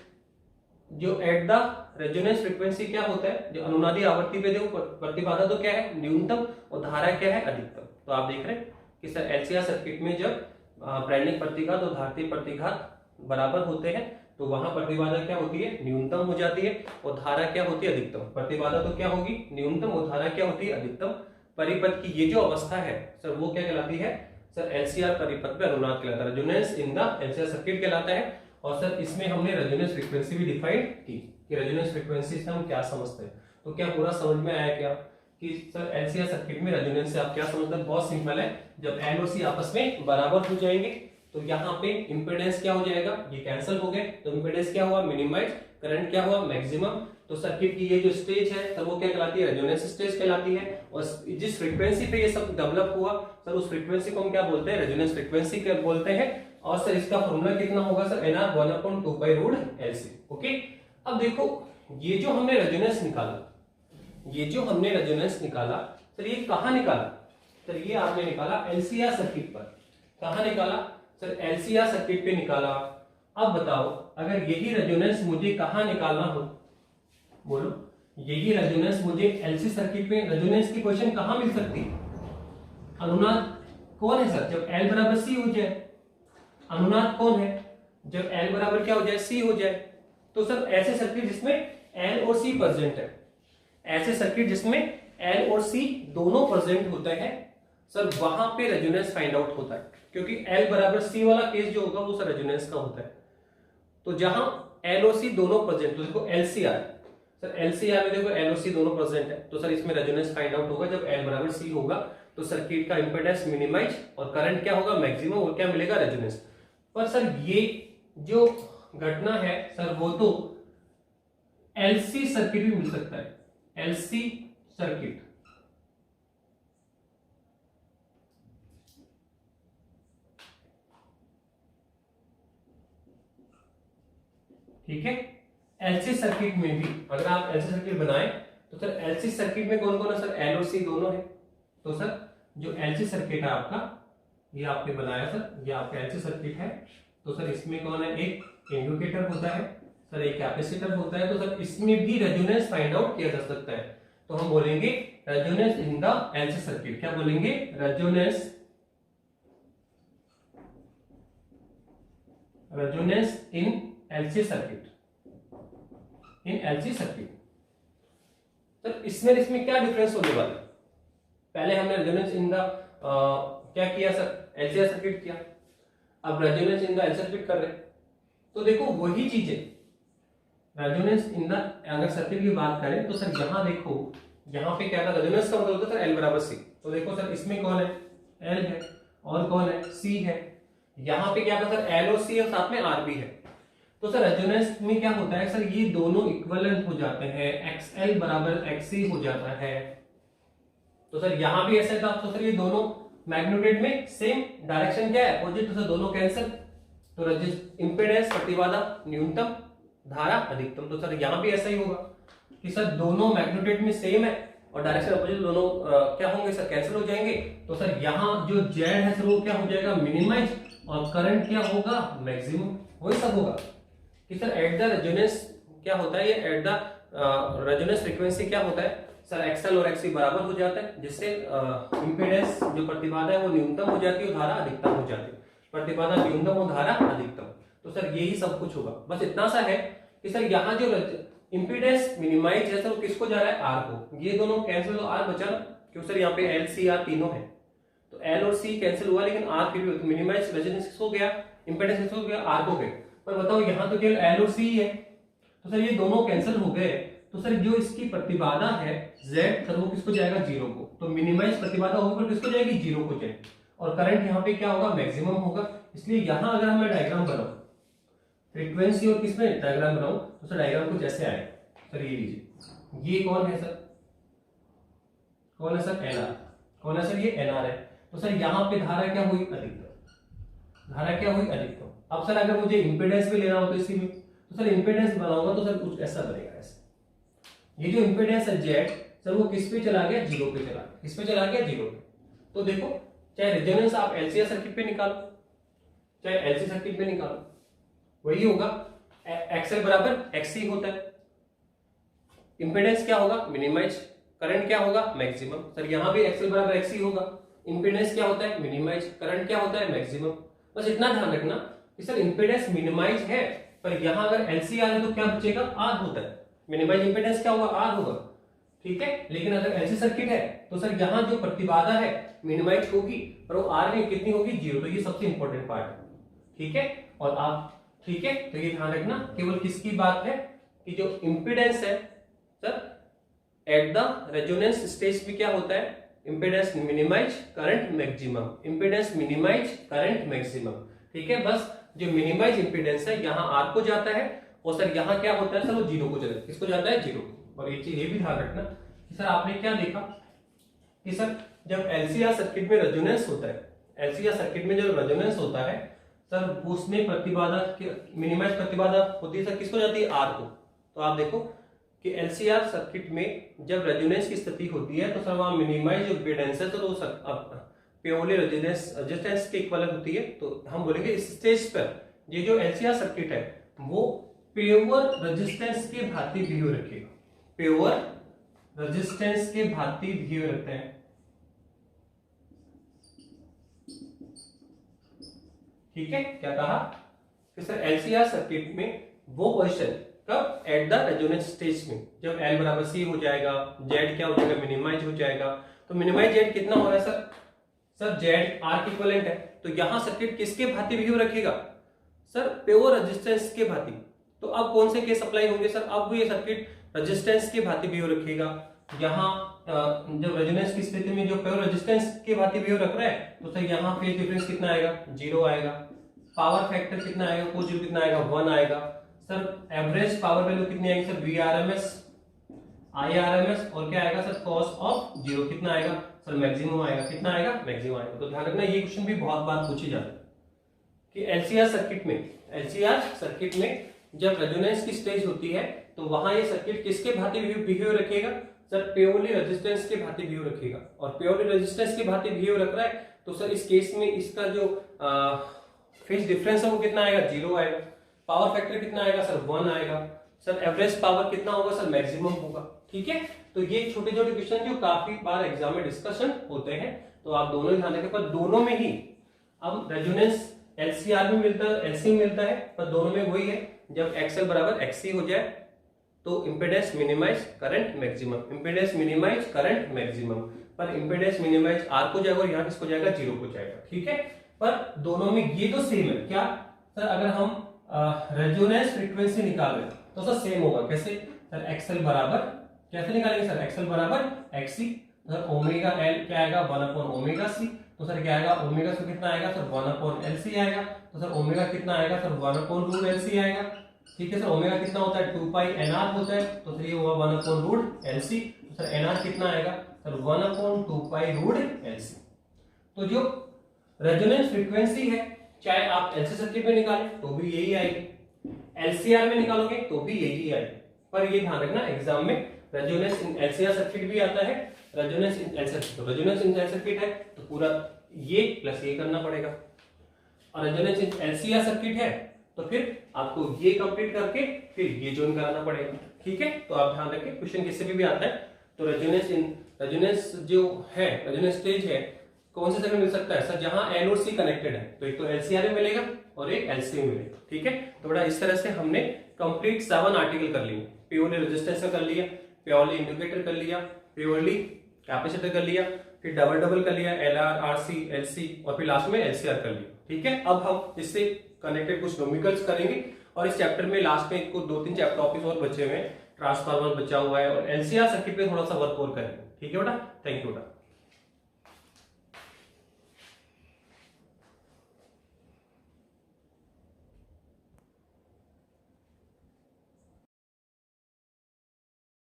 जो एट द रेजोनेंस फ्रीक्वेंसी क्या होता है, जो अनुनादी आवृत्ति पे देखो प्रतिबाधा तो क्या है न्यूनतम और धारा क्या है अधिकतम। तो आप देख रहे हैं कि सर एलसीआर सर्किट में जब प्रेरणिक प्रतिघात और धारिता प्रतिघात बराबर होते हैं तो वहां प्रतिबाधा क्या होती है न्यूनतम हो जाती है और धारा क्या होती है अधिकतम। प्रतिबाधा तो क्या होगी न्यूनतम और धारा क्या होती है अधिकतम। परिपथ की ये जो अवस्था है सर वो क्या कहलाती है सर, एलसीआर परिपथ पे अनुनाद कहलाता है, resonance in the LCR circuit कहलाता है। और सर इसमें हमने रेजोनेंस फ्रीक्वेंसी भी डिफाइन की कि रेजोनेंस फ्रीक्वेंसी से हम क्या समझते हैं। तो क्या पूरा समझ में आया क्या कि सर एलसीआर सर्किट में रेजोनेंस से आप क्या समझते हैं। बहुत सिंपल है, जब एल और सी आपस में बराबर हो जाएंगे तो यहाँ पे इंपीडेंस क्या हो जाएगा, ये कैंसिल हो गए तो इंपीडेंस क्या हुआ मिनिमाइज, करंट क्या हुआ मैक्सिमम। तो सर्किट की ये जो स्टेज है सर वो क्या कहलाती है रेजोनेंस स्टेज कहलाती है। और जिस फ्रीक्वेंसी पे ये सब डेवलप हुआ सर उस फ्रीक्वेंसी को हम क्या बोलते हैं रेजोनेंस फ्रीक्वेंसी बोलते हैं। और सर इसका फॉर्मूला कितना होगा sir, N R 1/2 pi root LC. Okay, अब देखो ये जो हमने रेजोनेंस निकाला, ये जो हमने रेजोनेंस निकाला सर ये कहां निकाला सर, ये आपने निकाला एलसीआर सर्किट पर। कहां निकाला सर, एलसीआर सर्किट पे निकाला। अब बताओ अगर यही रेजोनेंस मुझे कहां निकालना हो, बोलो यही रेजोनेंस मुझे एलसी सर्किट में, रेजोनेंस की क्वेश्चन कहां मिल सकती है। अनुनाद कौन है सर, जब एल बराबर सी हो जाए। अनुनाद कौन है, जब एल बराबर क्या हो जाए सी हो जाए। तो सर ऐसे सर्किट जिसमें एल और सी प्रेजेंट है, ऐसे सर्किट जिसमें एल और सी दोनों प्रेजेंट होते हैं सर वहां पे रेजोनेंस फाइंड आउट होता है, क्योंकि एल बराबर सी वाला केस जो होगा वो सर रेजोनेंस का होता है। तो जहां एल और सी दोनों प्रेजेंट, तो देखो एलसीआर सर, एलसीआर में देखो एल और सी दोनों प्रेजेंट है तो सर इसमें रेजोनेंस फाइंड आउट होगा जब एल बराबर सी होगा। तो सर्किट का इंपीडेंस मिनिमाइज और करंट क्या होगा मैक्सिमम और क्या मिलेगा रेजोनेंस। पर सर ये जो घटना है सर वो तो एलसी सर्किट भी मिल सकता है, एलसी सर्किट। ठीक है, एलसी सर्किट में भी अगर आप एलसी सर्किट बनाएं तो सर एलसी सर्किट में कौन कौन है सर, एल और सी दोनों है। तो सर जो एलसी सर्किट है आपका, ये आपने बनाया सर, ये आपका एलसी सर्किट है। तो सर इसमें कौन है, एक इंडिकेटर होता है सर, एक कैपेसिटर होता है। तो सर इसमें भी रेजोनेंस फाइंड आउट किया जा सकता है। तो हम बोलेंगे resonance in the LC circuit. क्या बोलेंगे? Resonance in LC circuit, in LC circuit. तो इसमें क्या डिफरेंस होने वाला है? पहले हमने रेजोनेंस इन द क्या किया सर? एलसी सर्किट किया। अब resonance in the LC circuit कर रहे हैं। तो देखो वही चीजें, रेजोनेंस इन द अगर सर्किट की बात करें तो सर यहाँ देखो, यहाँ पे क्या था? रेजोनेंस का मतलब होता है सर एल बराबर सी। तो देखो सर इसमें कौन है? एल है और कौन है? सी है। यहाँ पे क्या था सर? एल और सी और साथ में आर भी है। तो सर रेजोनेंस में क्या होता है सर? ये दोनों इक्विवेलेंट हो जाते हैं, एक्सएल बराबर एक्ससी हो जाता है। तो सर यहाँ भी ऐसा था, तो सर ये दोनों मैग्नीट्यूड में सेम डायरेक्शन क्या है? अपोजिट। तो सर दोनों कैंसिल। तो इंपेडेंस प्रतिबाधा न्यूनतम, धारा अधिकतम। तो सर यहाँ भी ऐसा ही होगा कि सर दोनों मैग्नीट्यूड में सेम है और डायरेक्शन अपोजिट, दोनों क्या होंगे सर? कैंसिल हो जाएंगे। तो सर यहाँ जो जेड है सर वो क्या हो जाएगा? मिनिमाइज, और करंट क्या होगा? मैक्सिमम। वही सब होगा कि सर एट द रेजोनेंस क्या होता है? ये एट द रेजोनेंस फ्रीक्वेंसी क्या होता है सर? एक्सएल और एक्ससी बराबर हो जाता है, जिससे इंपेडेंस जो प्रतिबाधा है वो न्यूनतम हो जाती है और धारा अधिकतम हो जाती है। प्रतिबाधा न्यूनतम और धारा अधिकतम। तो सर यही सब कुछ होगा। बस इतना सा है कि सर यहाँ जो इंपेडेंस मिनिमाइज है सर वो किसको जा रहा है? आर को। ये दोनों कैंसिल, तो आर बचा ना, क्योंकि सर यहाँ पे एल सी आर तीनों है। तो एल और सी कैंसिल हुआ, लेकिन आर फिर भी। तो मिनिमाइज रेजिस्टेंस किसको गया? इंपेडेंस किसको गया? आर को गया। पर बताओ यहाँ तो केवल एल और सी है, तो सर ये दोनों कैंसिल हो गए। तो सर जो इसकी प्रतिबाधा है Z सर वो किसको जाएगा? जीरो को। तो मिनिमाइज प्रतिबाधा होगी पर किसको जाएगी? जीरो को जाएगी। और करंट यहाँ पे क्या होगा? मैक्सिमम होगा। इसलिए यहाँ अगर मैं डायग्राम बनाऊं, फ्रीक्वेंसी और किसमें डायग्राम बनाऊं, तो सर डायग्राम कुछ ऐसे आएगा। सर ये लीजिए, ये कौन है सर? कौन है सर? एनआर। कौन है सर? ये एनआर है। तो सर यहाँ पे धारा क्या हुई? अधिकतम। धारा क्या हुई? अधिकतम। अब सर अगर मुझे इंपेडेंस भी लेना हो तो इसी में, तो सर इंपेडेंस बनाऊंगा तो सर कुछ ऐसा बनेगा। ऐसे ये जो इंपेडेंस है जेड सर वो किस पे चला गया? जीरो पे चला गया। किस पे चला गया? जीरो पे। तो देखो, चाहे रेजोनेंस आप एलसीआर सर्किट पे निकालो, चाहे एलसी सर्किट पे निकालो, वही होगा। एक्सएल बराबर एक्ससी होता है। इंपेडेंस क्या होगा? मिनिमाइज। करंट क्या होगा? मैक्सिमम। सर यहाँ भी एक्सएल बराबर एक्ससी होगा। इंपेडेंस क्या होता है? मिनिमाइज। करंट क्या होता है? मैक्सिमम। बस इतना ध्यान रखना कि सर इंपेडेंस मिनिमाइज है, पर यहाँ अगर एलसीआर है तो क्या बचेगा? आर होता है। मिनिमाइज इंपेडेंस क्या होगा? आर होगा। ठीक है। लेकिन अगर एलसी सर्किट है तो सर यहाँ जो प्रतिबाधा है मिनिमाइज होगी, पर वो आर में कितनी होगी? जीरो। तो ये सबसे इंपॉर्टेंट पार्ट है। ठीक है। और आप ठीक है, तो ये ध्यान रखना, केवल किसकी बात है कि जो इंपेडेंस है sir at the resonance stage में क्या होता है? Impedance minimize, current maximum. Impedance minimize, current maximum. ठीक है। बस जो मिनिमाइज इंपेडेंस है यहाँ आर को जाता है, और सर यहाँ क्या होता है सर? वो जीरो को जाता है। किसको जाता है? जीरो को। और एक चीज ये भी ध्यान रखना कि सर आपने क्या देखा कि सर जब एलसीआर सर्किट में रेजोनेंस होता है, एलसीआर सर्किट में जब रेजोनेंस होता है सर उसमें प्रतिबाधा मिनिमाइज प्रतिबाधा होती है सर किसको जाती है? आर को। तो आप देखो कि एलसीआर सर्किट में जब रेजोनेंस की स्थिति होती है तो सर वहां मिनिमाइज इंपेडेंस है तो वो प्योरली रेजिस्टेंस के इक्विवेलेंट होती है। तो हम बोलेंगे इस स्टेज पर ये जो एलसीआर सर्किट है वो प्योर रेजिस्टेंस के भांति बिहेव रखेगा। प्योर रेजिस्टेंस के भांति बिहेव रखते हैं। ठीक है। क्या कहा कि सर एलसीआर सर्किट में वो पोजीशन कब? एट द रेजोनेंस स्टेज में, जब एल बराबर सी हो जाएगा, जेड क्या हो जाएगा? मिनिमाइज हो जाएगा। तो मिनिमाइज जेड कितना हो रहा है सर? सर जेड आर के इक्विवेलेंट है। तो यहां सर्किट किसके भांति बिहेव रखेगा सर? प्योर रेजिस्टेंस के भांति। तो अब कौन से केस अप्लाई होंगे सर? अब ये सर्किट रेजिस्टेंस के भांति बिहेव रखेगा। यहाँ जब रेजोनेंस की स्थिति में जो प्योर रेजिस्टेंस के भांति बिहेव रख रहा है तो सर यहाँ फेज डिफरेंस कितना आएगा? जीरो आएगा। पावर फैक्टर कितना आएगा? कोजीरो कितना आएगा? 1 आएगा। सर एवरेज पावर वैल्यू कितनी आएगी सर? VRMS, IRMS, और क्या आएगा सर? कॉस ऑफ जीरो कितना आएगा सर? मैक्सिमम आएगा। कितना आएगा? मैक्सिमम आएगा। तो ध्यान रखना ये क्वेश्चन भी बहुत बार पूछी जाता है कि एलसीआर सर्किट में जब रेजोनेंस की स्टेज होती है तो वहां ये सर्किट किसके भांति बिहेव रखेगा सर? प्योरली रेजिस्टेंस के भांति बिहेव रखेगा। और प्योरली रेजिस्टेंस के भांति बिहेव रख रहा है तो सर इस केस में इसका जो फेज डिफरेंस है वो कितना आएगा? जीरो आएगा। पावर फैक्टर कितना आएगा सर? 1 आएगा। सर एवरेज पावर कितना होगा सर? मैक्सिमम होगा। ठीक है, तो ये छोटे छोटे क्वेश्चन जो काफी बार एग्जाम में डिस्कशन होते हैं, तो आप दोनों ही ध्यान रखें। पर दोनों में ही अब रेजोनेंस एलसीआर में मिलता है, एलसी में मिलता है, पर दोनों में वही है, जब एक्सएल बराबर एक्ससी हो जाए तो impedance minimize current maximum, impedance minimize current maximum, पर इंपेडेंस मिनिमाइज आर को जाएगा और यहाँ किसको जाएगा, जीरो को जाएगा। ठीक है, पर दोनों में ये तो सेम है। क्या सर, अगर हम रेजोनेंस फ्रीक्वेंसी निकाल रहे हैं तो सर सेम होगा। कैसे सर, एक्सएल बराबर कैसे निकालेंगे सर, एक्सएल बराबर एक्ससी, सर ओमेगा एल क्या आएगा, 1 ओमेगा सी, तो सर क्या आएगा, ओमेगा से कितना आएगा सर, 1 एलसी आएगा, तो सर ओमेगा कितना आएगा सर, 1 एलसी आएगा। ठीक है सर, ओमेगा कितना होता है, 2 पाई एनआर होता है, तो सर ये हुआ 1 एलसी, तो सर एनआर कितना आएगा सर, 1/2 पाई रूट एलसी। तो जो रेजोनेंस फ्रीक्वेंसी है, चाहे आप एलसी सर्किट में निकालें तो भी यही आएगी, एलसीआर में निकालोगे तो भी यही आएगी। पर ये ध्यान रखना, एग्जाम में रेजोनेंस इन एलसीआर सर्किट भी आता है, रेजोनेंस इन एल सर्किट, तो रेजोनेंस इन एल सर्किट है तो पूरा ये प्लस ये करना पड़ेगा, और रेजोनेंस इन एलसीआर सर्किट है तो फिर आपको ये कंप्लीट करके फिर ये ज्वाइन कराना पड़ेगा। ठीक है, तो आप ध्यान रखें, क्वेश्चन किससे भी आता है तो रेजोनेंस जो है, रेजोनेंस स्टेज है कौन से जगह मिल सकता है सर, जहां एल और सी कनेक्टेड है, तो एक तो एलसीआर में मिलेगा और एक एलसी में मिलेगा। ठीक है, तो बड़ा इस तरह से हमने कंप्लीट 7 आर्टिकल कर लिए, प्योरली रेजिस्टेंस का कर लिया, प्योरली इंडिकेटर कर लिया, प्योरली कैपेसिटर कर लिया, फिर डबल कर लिया, एलआर, आरसी, एलसी, और फिर लास्ट में एलसीआर कर लिया। ठीक है, अब हम इससे कनेक्टेड कुछ न्यूमेरिकल्स करेंगे, और इस चैप्टर में लास्ट में को 2-3 चैप्टर टॉपिक्स और बचे हुए हैं, ट्रांसफार्मर बचा हुआ है, और एलसीआर सर्किट पे थोड़ा सा वर्क और करेंगे। ठीक है बेटा, थैंक यू बेटा।